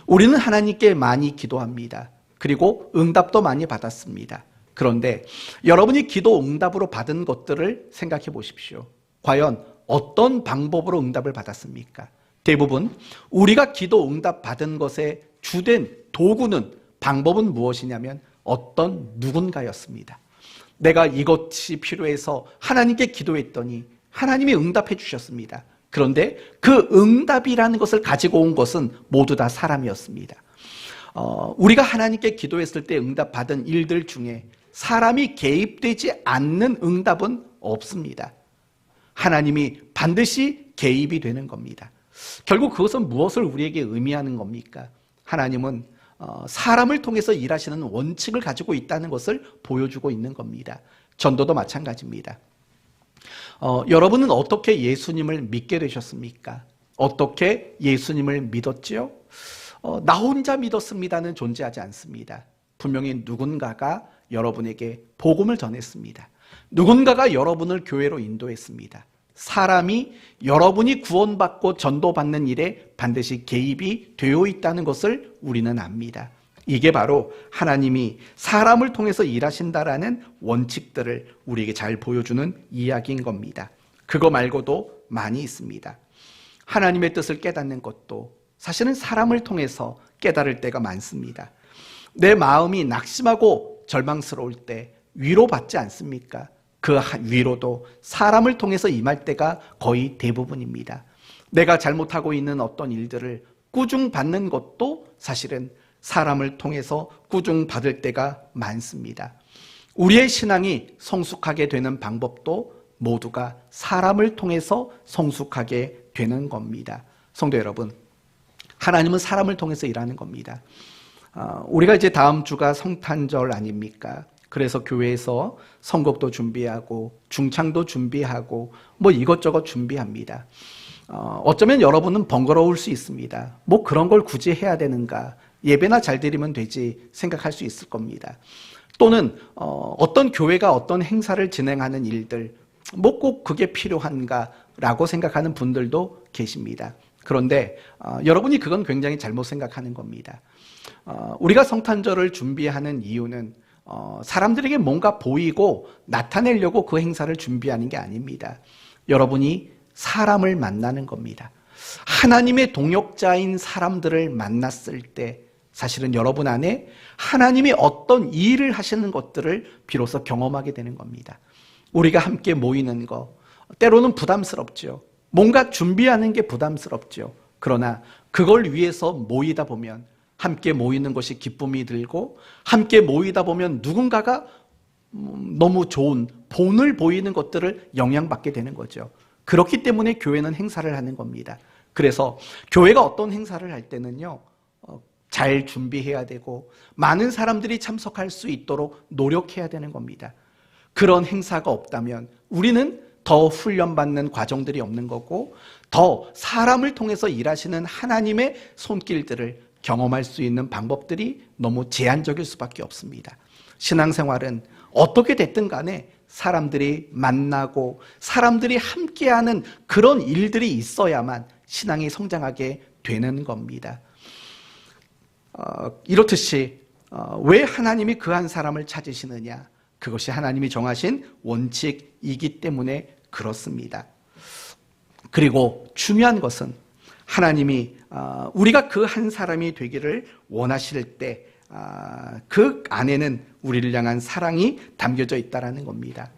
Speaker 1: 우리는 하나님께 많이 기도합니다. 그리고 응답도 많이 받았습니다. 그런데 여러분이 기도 응답으로 받은 것들을 생각해 보십시오. 과연 어떤 방법으로 응답을 받았습니까? 대부분 우리가 기도 응답 받은 것의 주된 도구는, 방법은 무엇이냐면 어떤 누군가였습니다. 내가 이것이 필요해서 하나님께 기도했더니 하나님이 응답해 주셨습니다. 그런데 그 응답이라는 것을 가지고 온 것은 모두 다 사람이었습니다. 우리가 하나님께 기도했을 때 응답받은 일들 중에 사람이 개입되지 않는 응답은 없습니다. 하나님이 반드시 개입이 되는 겁니다. 결국 그것은 무엇을 우리에게 의미하는 겁니까? 하나님은 사람을 통해서 일하시는 원칙을 가지고 있다는 것을 보여주고 있는 겁니다. 전도도 마찬가지입니다. 여러분은 어떻게 예수님을 믿게 되셨습니까? 어떻게 예수님을 믿었지요? 나 혼자 믿었습니다는 존재하지 않습니다. 분명히 누군가가 여러분에게 복음을 전했습니다. 누군가가 여러분을 교회로 인도했습니다. 사람이 여러분이 구원받고 전도받는 일에 반드시 개입이 되어 있다는 것을 우리는 압니다. 이게 바로 하나님이 사람을 통해서 일하신다라는 원칙들을 우리에게 잘 보여주는 이야기인 겁니다. 그거 말고도 많이 있습니다. 하나님의 뜻을 깨닫는 것도 사실은 사람을 통해서 깨달을 때가 많습니다. 내 마음이 낙심하고 절망스러울 때 위로받지 않습니까? 그 위로도 사람을 통해서 임할 때가 거의 대부분입니다. 내가 잘못하고 있는 어떤 일들을 꾸중받는 것도 사실은 사람을 통해서 꾸중받을 때가 많습니다. 우리의 신앙이 성숙하게 되는 방법도 모두가 사람을 통해서 성숙하게 되는 겁니다. 성도 여러분, 하나님은 사람을 통해서 일하는 겁니다. 우리가 이제 다음 주가 성탄절 아닙니까? 그래서 교회에서 선곡도 준비하고 중창도 준비하고 뭐 이것저것 준비합니다. 어쩌면 여러분은 번거로울 수 있습니다. 뭐 그런 걸 굳이 해야 되는가? 예배나 잘 드리면 되지 생각할 수 있을 겁니다. 또는 어떤 교회가 어떤 행사를 진행하는 일들, 뭐 꼭 그게 필요한가라고 생각하는 분들도 계십니다. 그런데 여러분이 그건 굉장히 잘못 생각하는 겁니다. 우리가 성탄절을 준비하는 이유는 사람들에게 뭔가 보이고 나타내려고 그 행사를 준비하는 게 아닙니다. 여러분이 사람을 만나는 겁니다. 하나님의 동역자인 사람들을 만났을 때 사실은 여러분 안에 하나님이 어떤 일을 하시는 것들을 비로소 경험하게 되는 겁니다. 우리가 함께 모이는 거, 때로는 부담스럽죠. 뭔가 준비하는 게 부담스럽죠. 그러나 그걸 위해서 모이다 보면 함께 모이는 것이 기쁨이 들고 함께 모이다 보면 누군가가 너무 좋은 본을 보이는 것들을 영향받게 되는 거죠. 그렇기 때문에 교회는 행사를 하는 겁니다. 그래서 교회가 어떤 행사를 할 때는요, 잘 준비해야 되고 많은 사람들이 참석할 수 있도록 노력해야 되는 겁니다. 그런 행사가 없다면 우리는 더 훈련받는 과정들이 없는 거고 더 사람을 통해서 일하시는 하나님의 손길들을 경험할 수 있는 방법들이 너무 제한적일 수밖에 없습니다. 신앙생활은 어떻게 됐든 간에 사람들이 만나고 사람들이 함께하는 그런 일들이 있어야만 신앙이 성장하게 되는 겁니다. 이렇듯이 왜 하나님이 그 한 사람을 찾으시느냐? 그것이 하나님이 정하신 원칙이기 때문에 그렇습니다. 그리고 중요한 것은 하나님이 우리가 그 한 사람이 되기를 원하실 때 그 안에는 우리를 향한 사랑이 담겨져 있다는 겁니다.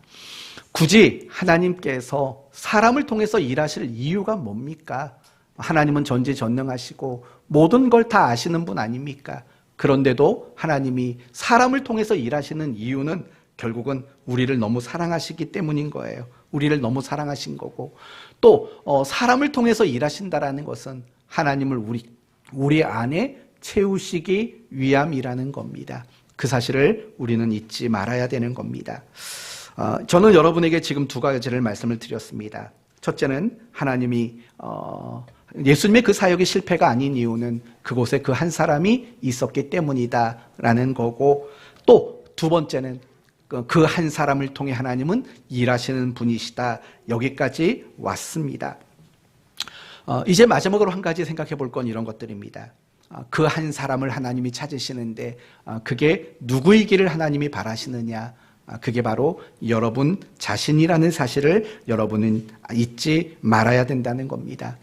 Speaker 1: 굳이 하나님께서 사람을 통해서 일하실 이유가 뭡니까? 하나님은 전지전능하시고 모든 걸 다 아시는 분 아닙니까? 그런데도 하나님이 사람을 통해서 일하시는 이유는 결국은 우리를 너무 사랑하시기 때문인 거예요. 우리를 너무 사랑하신 거고 또 사람을 통해서 일하신다라는 것은 하나님을 우리 안에 채우시기 위함이라는 겁니다. 그 사실을 우리는 잊지 말아야 되는 겁니다. 저는 여러분에게 지금 두 가지를 말씀을 드렸습니다. 첫째는 하나님이 예수님의 그 사역이 실패가 아닌 이유는 그곳에 그 한 사람이 있었기 때문이다라는 거고 또 두 번째는 그 한 사람을 통해 하나님은 일하시는 분이시다. 여기까지 왔습니다. 이제 마지막으로 한 가지 생각해 볼 건 이런 것들입니다. 그 한 사람을 하나님이 찾으시는데 그게 누구이기를 하나님이 바라시느냐? 그게 바로 여러분 자신이라는 사실을 여러분은 잊지 말아야 된다는 겁니다.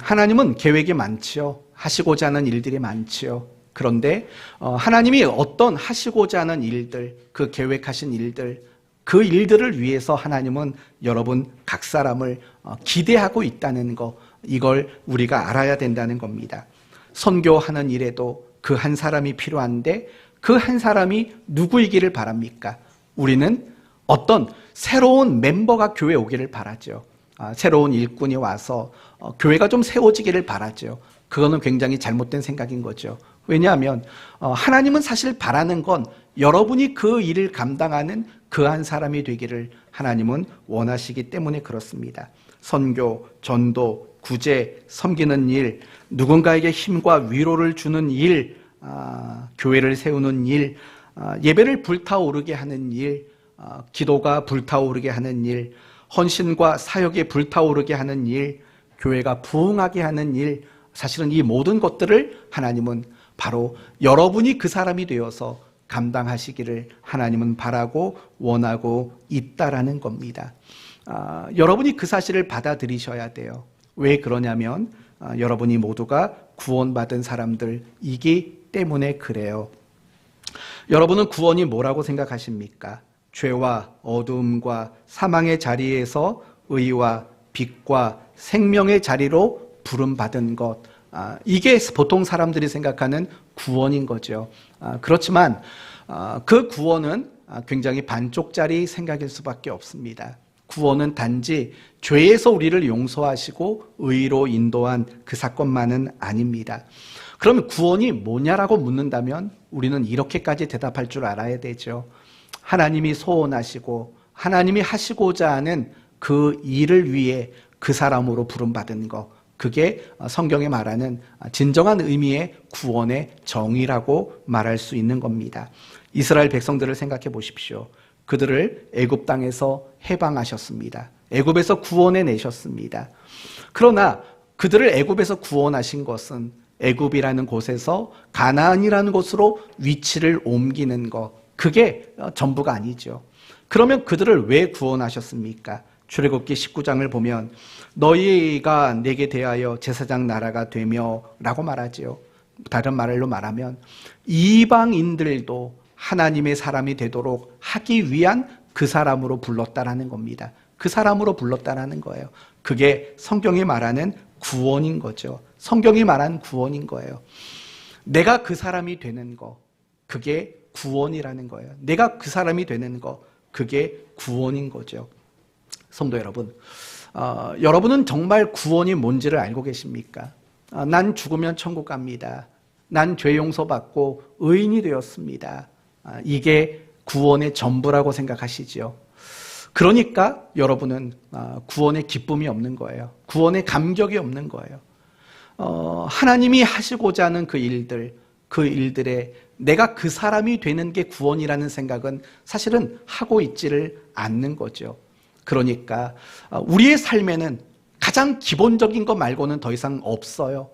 Speaker 1: 하나님은 계획이 많지요. 하시고자 하는 일들이 많지요. 그런데 하나님이 어떤 하시고자 하는 일들, 그 계획하신 일들, 그 일들을 위해서 하나님은 여러분 각 사람을 기대하고 있다는 거, 이걸 우리가 알아야 된다는 겁니다. 선교하는 일에도 그 한 사람이 필요한데 그 한 사람이 누구이기를 바랍니까? 우리는 어떤 새로운 멤버가 교회에 오기를 바라죠. 새로운 일꾼이 와서 교회가 좀 세워지기를 바라죠. 그거는 굉장히 잘못된 생각인 거죠. 왜냐하면 하나님은 사실 바라는 건 여러분이 그 일을 감당하는 그 한 사람이 되기를 하나님은 원하시기 때문에 그렇습니다. 선교, 전도, 구제, 섬기는 일, 누군가에게 힘과 위로를 주는 일, 교회를 세우는 일, 예배를 불타오르게 하는 일, 기도가 불타오르게 하는 일, 헌신과 사역에 불타오르게 하는 일, 교회가 부흥하게 하는 일, 사실은 이 모든 것들을 하나님은 바로 여러분이 그 사람이 되어서 감당하시기를 하나님은 바라고 원하고 있다라는 겁니다. 여러분이 그 사실을 받아들이셔야 돼요. 왜 그러냐면 여러분이 모두가 구원받은 사람들이기 때문에 그래요. 여러분은 구원이 뭐라고 생각하십니까? 죄와 어두움과 사망의 자리에서 의와 빛과 생명의 자리로 부름받은 것, 이게 보통 사람들이 생각하는 구원인 거죠. 그렇지만 그 구원은 굉장히 반쪽짜리 생각일 수밖에 없습니다. 구원은 단지 죄에서 우리를 용서하시고 의로 인도한 그 사건만은 아닙니다. 그러면 구원이 뭐냐라고 묻는다면 우리는 이렇게까지 대답할 줄 알아야 되죠. 하나님이 소원하시고 하나님이 하시고자 하는 그 일을 위해 그 사람으로 부름받은 것, 그게 성경에 말하는 진정한 의미의 구원의 정의라고 말할 수 있는 겁니다. 이스라엘 백성들을 생각해 보십시오. 그들을 애굽 땅에서 해방하셨습니다. 애굽에서 구원해 내셨습니다. 그러나 그들을 애굽에서 구원하신 것은 애굽이라는 곳에서 가나안이라는 곳으로 위치를 옮기는 것, 그게 전부가 아니죠. 그러면 그들을 왜 구원하셨습니까? 출애굽기 19장을 보면 너희가 내게 대하여 제사장 나라가 되며 라고 말하지요. 다른 말로 말하면 이방인들도 하나님의 사람이 되도록 하기 위한 그 사람으로 불렀다라는 겁니다. 그 사람으로 불렀다라는 거예요. 그게 성경이 말하는 구원인 거죠. 성경이 말하는 구원인 거예요. 내가 그 사람이 되는 거, 그게 구원이라는 거예요. 내가 그 사람이 되는 거, 그게 구원인 거죠. 성도 여러분, 여러분은 정말 구원이 뭔지를 알고 계십니까? 난 죽으면 천국 갑니다. 난 죄 용서받고 의인이 되었습니다. 이게 구원의 전부라고 생각하시지요. 그러니까 여러분은 구원의 기쁨이 없는 거예요. 구원의 감격이 없는 거예요. 하나님이 하시고자 하는 그 일들에 내가 그 사람이 되는 게 구원이라는 생각은 사실은 하고 있지를 않는 거죠. 그러니까 우리의 삶에는 가장 기본적인 것 말고는 더 이상 없어요.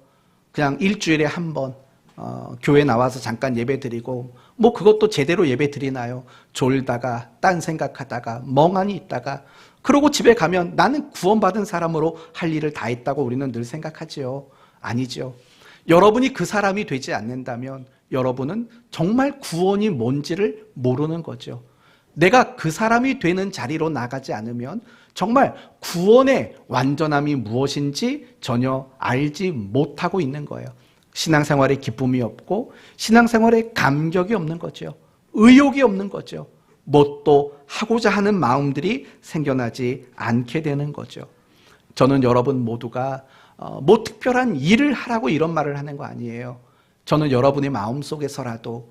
Speaker 1: 그냥 일주일에 한 번 교회 나와서 잠깐 예배 드리고 뭐 그것도 제대로 예배 드리나요? 졸다가 딴 생각하다가 멍하니 있다가 그러고 집에 가면 나는 구원받은 사람으로 할 일을 다 했다고 우리는 늘 생각하지요. 아니죠. 여러분이 그 사람이 되지 않는다면 여러분은 정말 구원이 뭔지를 모르는 거죠. 내가 그 사람이 되는 자리로 나가지 않으면 정말 구원의 완전함이 무엇인지 전혀 알지 못하고 있는 거예요. 신앙생활에 기쁨이 없고 신앙생활에 감격이 없는 거죠. 의욕이 없는 거죠. 뭣도 하고자 하는 마음들이 생겨나지 않게 되는 거죠. 저는 여러분 모두가 뭐 특별한 일을 하라고 이런 말을 하는 거 아니에요. 저는 여러분의 마음속에서라도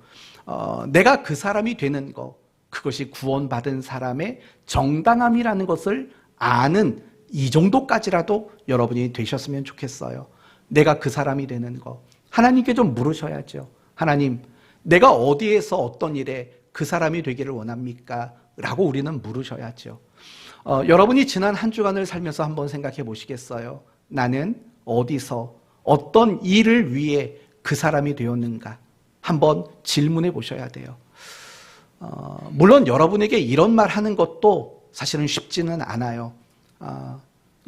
Speaker 1: 내가 그 사람이 되는 거, 그것이 구원받은 사람의 정당함이라는 것을 아는 이 정도까지라도 여러분이 되셨으면 좋겠어요. 내가 그 사람이 되는 거. 하나님께 좀 물으셔야죠. 하나님, 내가 어디에서 어떤 일에 그 사람이 되기를 원합니까? 라고 우리는 물으셔야죠. 여러분이 지난 한 주간을 살면서 한번 생각해 보시겠어요? 나는 어디서 어떤 일을 위해 그 사람이 되었는가? 한번 질문해 보셔야 돼요. 물론 여러분에게 이런 말 하는 것도 사실은 쉽지는 않아요.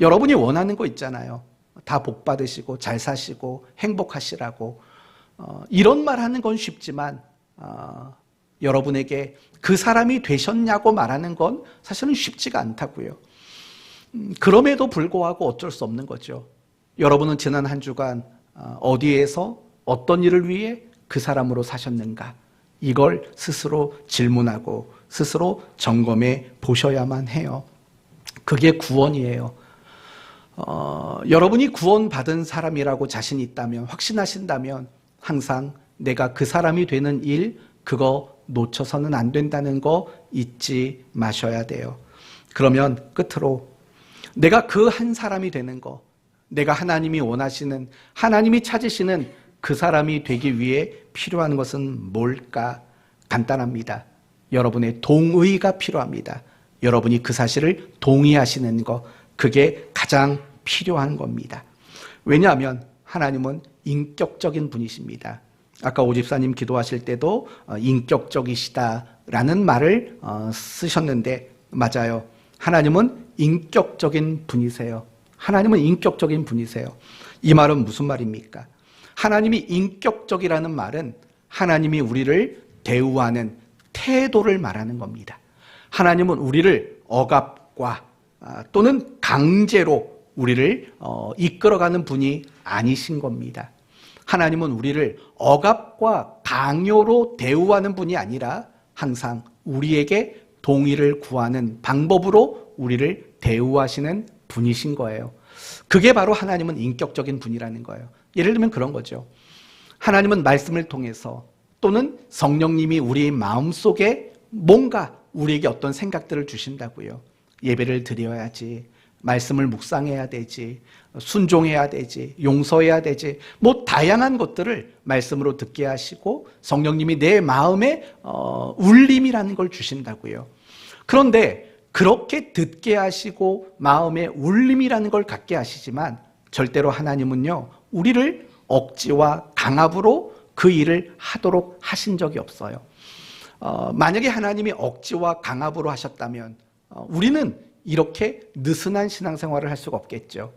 Speaker 1: 여러분이 원하는 거 있잖아요. 다 복 받으시고 잘 사시고 행복하시라고. 이런 말 하는 건 쉽지만 여러분에게 그 사람이 되셨냐고 말하는 건 사실은 쉽지가 않다고요. 그럼에도 불구하고 어쩔 수 없는 거죠. 여러분은 지난 한 주간 어디에서 어떤 일을 위해 그 사람으로 사셨는가? 이걸 스스로 질문하고 스스로 점검해 보셔야만 해요. 그게 구원이에요. 여러분이 구원받은 사람이라고 자신 있다면, 확신하신다면 항상 내가 그 사람이 되는 일, 그거 놓쳐서는 안 된다는 거 잊지 마셔야 돼요. 그러면 끝으로 내가 그 한 사람이 되는 거, 내가 하나님이 원하시는, 하나님이 찾으시는 그 사람이 되기 위해 필요한 것은 뭘까? 간단합니다. 여러분의 동의가 필요합니다. 여러분이 그 사실을 동의하시는 것, 그게 가장 필요한 겁니다. 왜냐하면 하나님은 인격적인 분이십니다. 아까 오집사님 기도하실 때도 인격적이시다라는 말을 쓰셨는데 맞아요. 하나님은 인격적인 분이세요. 하나님은 인격적인 분이세요. 이 말은 무슨 말입니까? 하나님이 인격적이라는 말은 하나님이 우리를 대우하는 태도를 말하는 겁니다. 하나님은 우리를 억압과 또는 강제로 우리를 이끌어가는 분이 아니신 겁니다. 하나님은 우리를 억압과 강요로 대우하는 분이 아니라 항상 우리에게 동의를 구하는 방법으로 우리를 대우하시는 분이신 거예요. 그게 바로 하나님은 인격적인 분이라는 거예요. 예를 들면 그런 거죠. 하나님은 말씀을 통해서 또는 성령님이 우리의 마음속에 뭔가 우리에게 어떤 생각들을 주신다고요. 예배를 드려야지, 말씀을 묵상해야 되지, 순종해야 되지, 용서해야 되지, 뭐 다양한 것들을 말씀으로 듣게 하시고 성령님이 내 마음에 울림이라는 걸 주신다고요. 그런데 그렇게 듣게 하시고 마음에 울림이라는 걸 갖게 하시지만 절대로 하나님은요, 우리를 억지와 강압으로 그 일을 하도록 하신 적이 없어요. 만약에 하나님이 억지와 강압으로 하셨다면 우리는 이렇게 느슨한 신앙생활을 할 수가 없겠죠.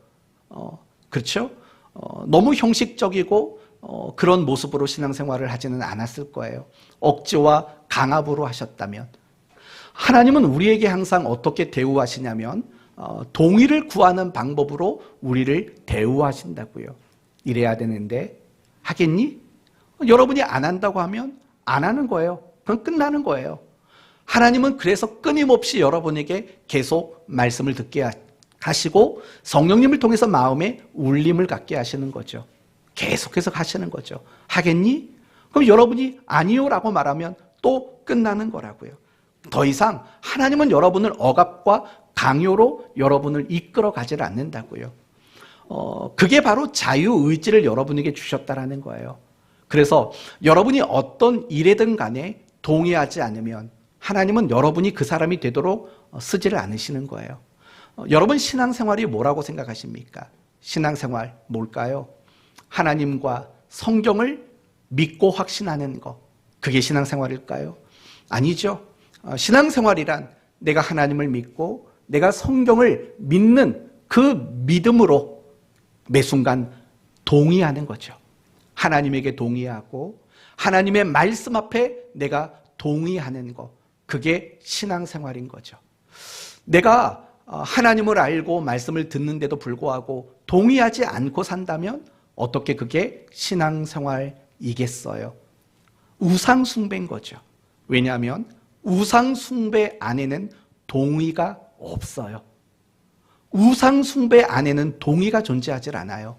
Speaker 1: 그렇죠? 너무 형식적이고 그런 모습으로 신앙생활을 하지는 않았을 거예요. 억지와 강압으로 하셨다면. 하나님은 우리에게 항상 어떻게 대우하시냐면 동의를 구하는 방법으로 우리를 대우하신다고요. 이래야 되는데 하겠니? 여러분이 안 한다고 하면 안 하는 거예요. 그럼 끝나는 거예요. 하나님은 그래서 끊임없이 여러분에게 계속 말씀을 듣게 하시고 성령님을 통해서 마음에 울림을 갖게 하시는 거죠. 계속해서 하시는 거죠. 하겠니? 그럼 여러분이 아니요라고 말하면 또 끝나는 거라고요. 더 이상 하나님은 여러분을 억압과 강요로 여러분을 이끌어 가지를 않는다고요. 그게 바로 자유의지를 여러분에게 주셨다라는 거예요. 그래서 여러분이 어떤 일에든 간에 동의하지 않으면 하나님은 여러분이 그 사람이 되도록 쓰지를 않으시는 거예요. 여러분 신앙생활이 뭐라고 생각하십니까? 신앙생활 뭘까요? 하나님과 성경을 믿고 확신하는 것, 그게 신앙생활일까요? 아니죠. 신앙생활이란 내가 하나님을 믿고 내가 성경을 믿는 그 믿음으로 매 순간 동의하는 거죠. 하나님에게 동의하고 하나님의 말씀 앞에 내가 동의하는 것, 그게 신앙생활인 거죠. 내가 하나님을 알고 말씀을 듣는데도 불구하고 동의하지 않고 산다면 어떻게 그게 신앙생활이겠어요? 우상숭배인 거죠. 왜냐하면 우상숭배 안에는 동의가 없어요. 우상숭배 안에는 동의가 존재하지 않아요.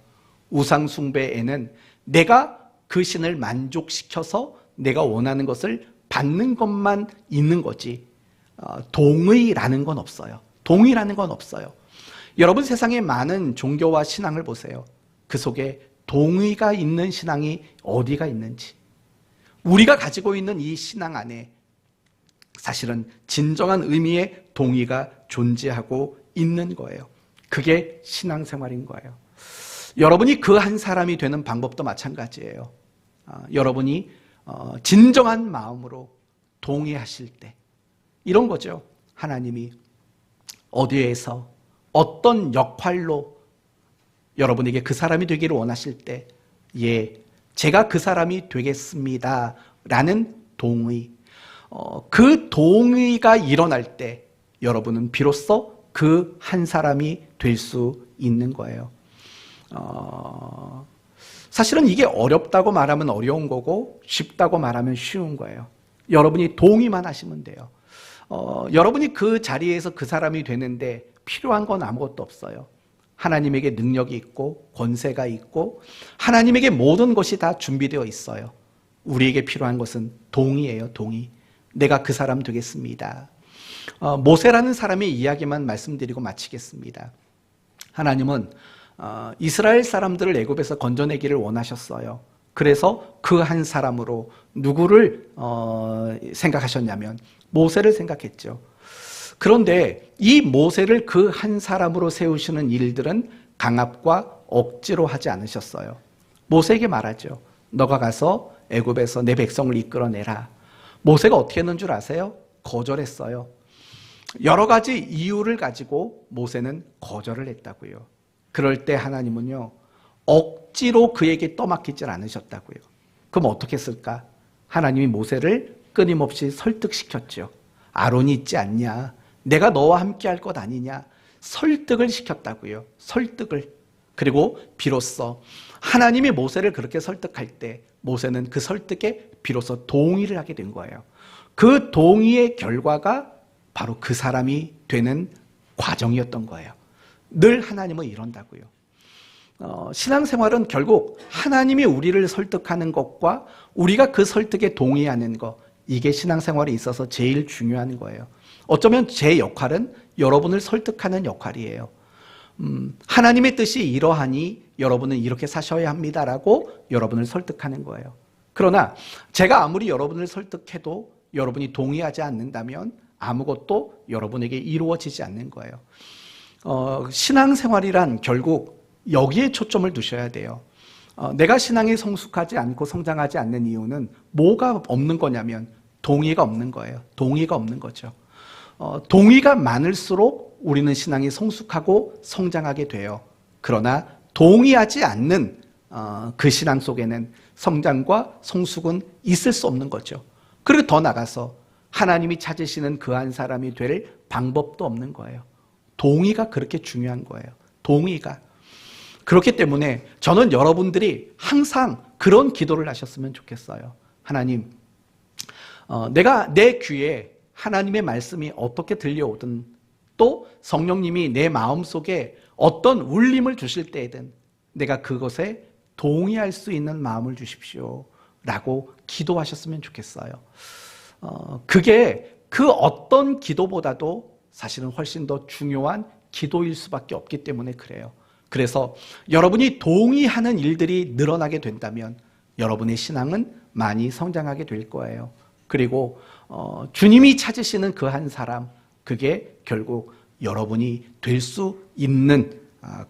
Speaker 1: 우상숭배에는 내가 그 신을 만족시켜서 내가 원하는 것을 받는 것만 있는 거지 동의라는 건 없어요. 동의라는 건 없어요. 여러분 세상에 많은 종교와 신앙을 보세요. 그 속에 동의가 있는 신앙이 어디가 있는지. 우리가 가지고 있는 이 신앙 안에 사실은 진정한 의미의 동의가 존재하고 있는 거예요. 그게 신앙생활인 거예요. 여러분이 그 한 사람이 되는 방법도 마찬가지예요. 여러분이 진정한 마음으로 동의하실 때 이런 거죠. 하나님이 어디에서 어떤 역할로 여러분에게 그 사람이 되기를 원하실 때 예, 제가 그 사람이 되겠습니다 라는 동의, 그 동의가 일어날 때 여러분은 비로소 그 한 사람이 될 수 있는 거예요. 사실은 이게 어렵다고 말하면 어려운 거고 쉽다고 말하면 쉬운 거예요. 여러분이 동의만 하시면 돼요. 여러분이 그 자리에서 그 사람이 되는데 필요한 건 아무것도 없어요. 하나님에게 능력이 있고 권세가 있고 하나님에게 모든 것이 다 준비되어 있어요. 우리에게 필요한 것은 동의예요. 동의. 내가 그 사람 되겠습니다. 모세라는 사람의 이야기만 말씀드리고 마치겠습니다. 하나님은 이스라엘 사람들을 애굽에서 건져내기를 원하셨어요. 그래서 그 한 사람으로 누구를 생각하셨냐면 모세를 생각했죠. 그런데 이 모세를 그 한 사람으로 세우시는 일들은 강압과 억지로 하지 않으셨어요. 모세에게 말하죠. 너가 가서 애굽에서 내 백성을 이끌어내라. 모세가 어떻게 했는 줄 아세요? 거절했어요. 여러 가지 이유를 가지고 모세는 거절을 했다고요. 그럴 때 하나님은요, 억지로 그에게 떠맡기지 않으셨다고요. 그럼 어떻게 했을까? 하나님이 모세를 끊임없이 설득시켰죠. 아론이 있지 않냐? 내가 너와 함께 할 것 아니냐? 설득을 시켰다고요. 설득을. 그리고 비로소 하나님이 모세를 그렇게 설득할 때 모세는 그 설득에 비로소 동의를 하게 된 거예요. 그 동의의 결과가 바로 그 사람이 되는 과정이었던 거예요. 늘 하나님은 이런다고요. 신앙생활은 결국 하나님이 우리를 설득하는 것과 우리가 그 설득에 동의하는 것, 이게 신앙생활에 있어서 제일 중요한 거예요. 어쩌면 제 역할은 여러분을 설득하는 역할이에요. 하나님의 뜻이 이러하니 여러분은 이렇게 사셔야 합니다라고 여러분을 설득하는 거예요. 그러나 제가 아무리 여러분을 설득해도 여러분이 동의하지 않는다면 아무것도 여러분에게 이루어지지 않는 거예요. 신앙생활이란 결국 여기에 초점을 두셔야 돼요. 내가 신앙에 성숙하지 않고 성장하지 않는 이유는 뭐가 없는 거냐면 동의가 없는 거예요. 동의가 없는 거죠. 동의가 많을수록 우리는 신앙이 성숙하고 성장하게 돼요. 그러나 동의하지 않는 그 신앙 속에는 성장과 성숙은 있을 수 없는 거죠. 그리고 더 나가서 하나님이 찾으시는 그 한 사람이 될 방법도 없는 거예요. 동의가 그렇게 중요한 거예요. 동의가. 그렇기 때문에 저는 여러분들이 항상 그런 기도를 하셨으면 좋겠어요. 하나님, 내가 내 귀에 하나님의 말씀이 어떻게 들려오든 또 성령님이 내 마음속에 어떤 울림을 주실 때에든 내가 그것에 동의할 수 있는 마음을 주십시오 라고 기도하셨으면 좋겠어요. 그게 그 어떤 기도보다도 사실은 훨씬 더 중요한 기도일 수밖에 없기 때문에 그래요. 그래서 여러분이 동의하는 일들이 늘어나게 된다면 여러분의 신앙은 많이 성장하게 될 거예요. 그리고 주님이 찾으시는 그 한 사람, 그게 결국 여러분이 될 수 있는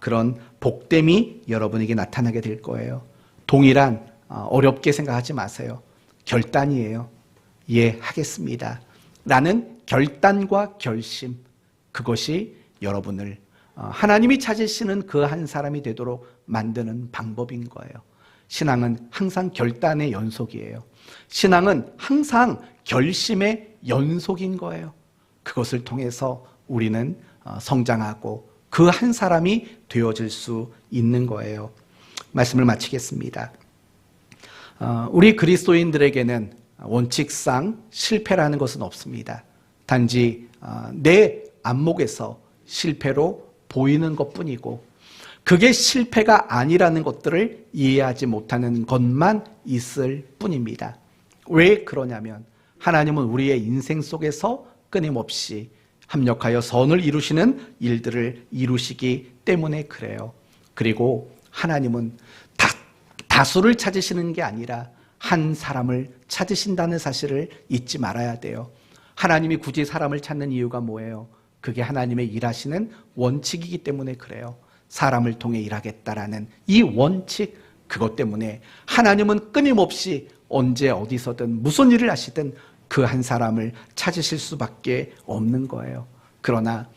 Speaker 1: 그런 복됨이 여러분에게 나타나게 될 거예요. 동의란 어렵게 생각하지 마세요. 결단이에요. 예, 하겠습니다 라는 결단과 결심, 그것이 여러분을 하나님이 찾으시는 그 한 사람이 되도록 만드는 방법인 거예요. 신앙은 항상 결단의 연속이에요. 신앙은 항상 결심의 연속인 거예요. 그것을 통해서 우리는 성장하고 그 한 사람이 되어질 수 있는 거예요. 말씀을 마치겠습니다. 우리 그리스도인들에게는 원칙상 실패라는 것은 없습니다. 단지 내 안목에서 실패로 보이는 것뿐이고 그게 실패가 아니라는 것들을 이해하지 못하는 것만 있을 뿐입니다. 왜 그러냐면 하나님은 우리의 인생 속에서 끊임없이 합력하여 선을 이루시는 일들을 이루시기 때문에 그래요. 그리고 하나님은 다수를 찾으시는 게 아니라 한 사람을 찾으신다는 사실을 잊지 말아야 돼요. 하나님이 굳이 사람을 찾는 이유가 뭐예요? 그게 하나님의 일하시는 원칙이기 때문에 그래요. 사람을 통해 일하겠다라는 이 원칙, 그것 때문에 하나님은 끊임없이 언제 어디서든 무슨 일을 하시든 그 한 사람을 찾으실 수밖에 없는 거예요. 그러나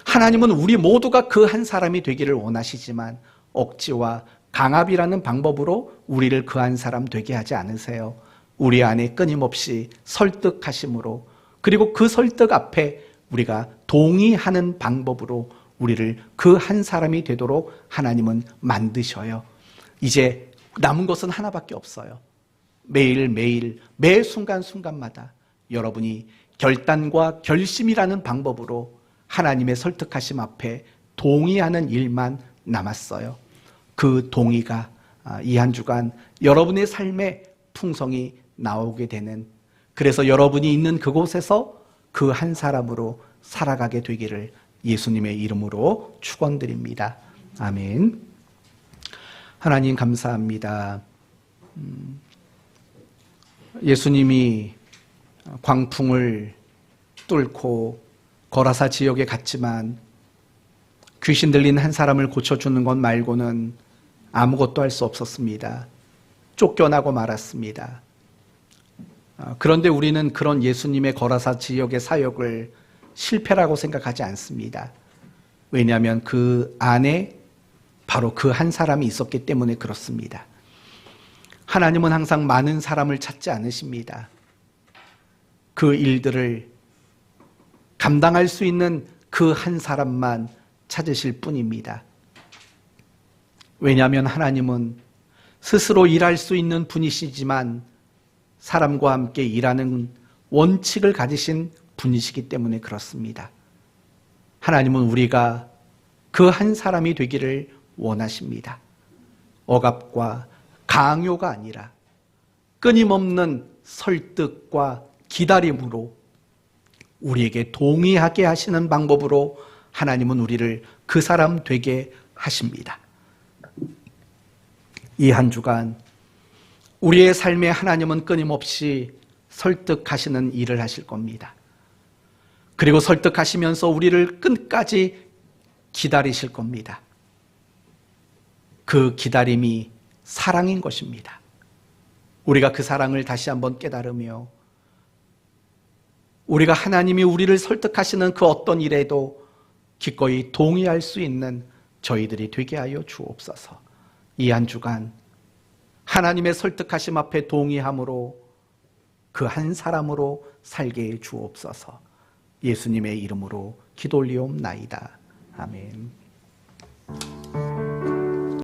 Speaker 1: 하나님은 우리 모두가 그 한 사람이 되기를 원하시지만 억지와 강압이라는 방법으로 우리를 그 한 사람 되게 하지 않으세요. 우리 안에 끊임없이 설득하심으로, 그리고 그 설득 앞에 우리가 동의하는 방법으로 우리를 그 한 사람이 되도록 하나님은 만드셔요. 이제 남은 것은 하나밖에 없어요. 매일매일 매 순간순간마다 여러분이 결단과 결심이라는 방법으로 하나님의 설득하심 앞에 동의하는 일만 남았어요. 그 동의가 이 한 주간 여러분의 삶에 풍성이 나오게 되는, 그래서 여러분이 있는 그곳에서 그 한 사람으로 살아가게 되기를 예수님의 이름으로 축원드립니다. 아멘. 하나님 감사합니다. 예수님이 광풍을 뚫고 거라사 지역에 갔지만 귀신 들린 한 사람을 고쳐주는 것 말고는 아무것도 할 수 없었습니다. 쫓겨나고 말았습니다. 그런데 우리는 그런 예수님의 거라사 지역의 사역을 실패라고 생각하지 않습니다. 왜냐하면 그 안에 바로 그 한 사람이 있었기 때문에 그렇습니다. 하나님은 항상 많은 사람을 찾지 않으십니다. 그 일들을 감당할 수 있는 그 한 사람만 찾으실 뿐입니다. 왜냐하면 하나님은 스스로 일할 수 있는 분이시지만 사람과 함께 일하는 원칙을 가지신 분이시기 때문에 그렇습니다. 하나님은 우리가 그 한 사람이 되기를 원하십니다. 억압과 강요가 아니라 끊임없는 설득과 기다림으로 우리에게 동의하게 하시는 방법으로 하나님은 우리를 그 사람 되게 하십니다. 이 한 주간 우리의 삶에 하나님은 끊임없이 설득하시는 일을 하실 겁니다. 그리고 설득하시면서 우리를 끝까지 기다리실 겁니다. 그 기다림이 사랑인 것입니다. 우리가 그 사랑을 다시 한번 깨달으며 우리가 하나님이 우리를 설득하시는 그 어떤 일에도 기꺼이 동의할 수 있는 저희들이 되게 하여 주옵소서. 이 한 주간 하나님의 설득하심 앞에 동의함으로 그 한 사람으로 살게 해 주옵소서. 예수님의 이름으로 기도 올리옵나이다. 아멘.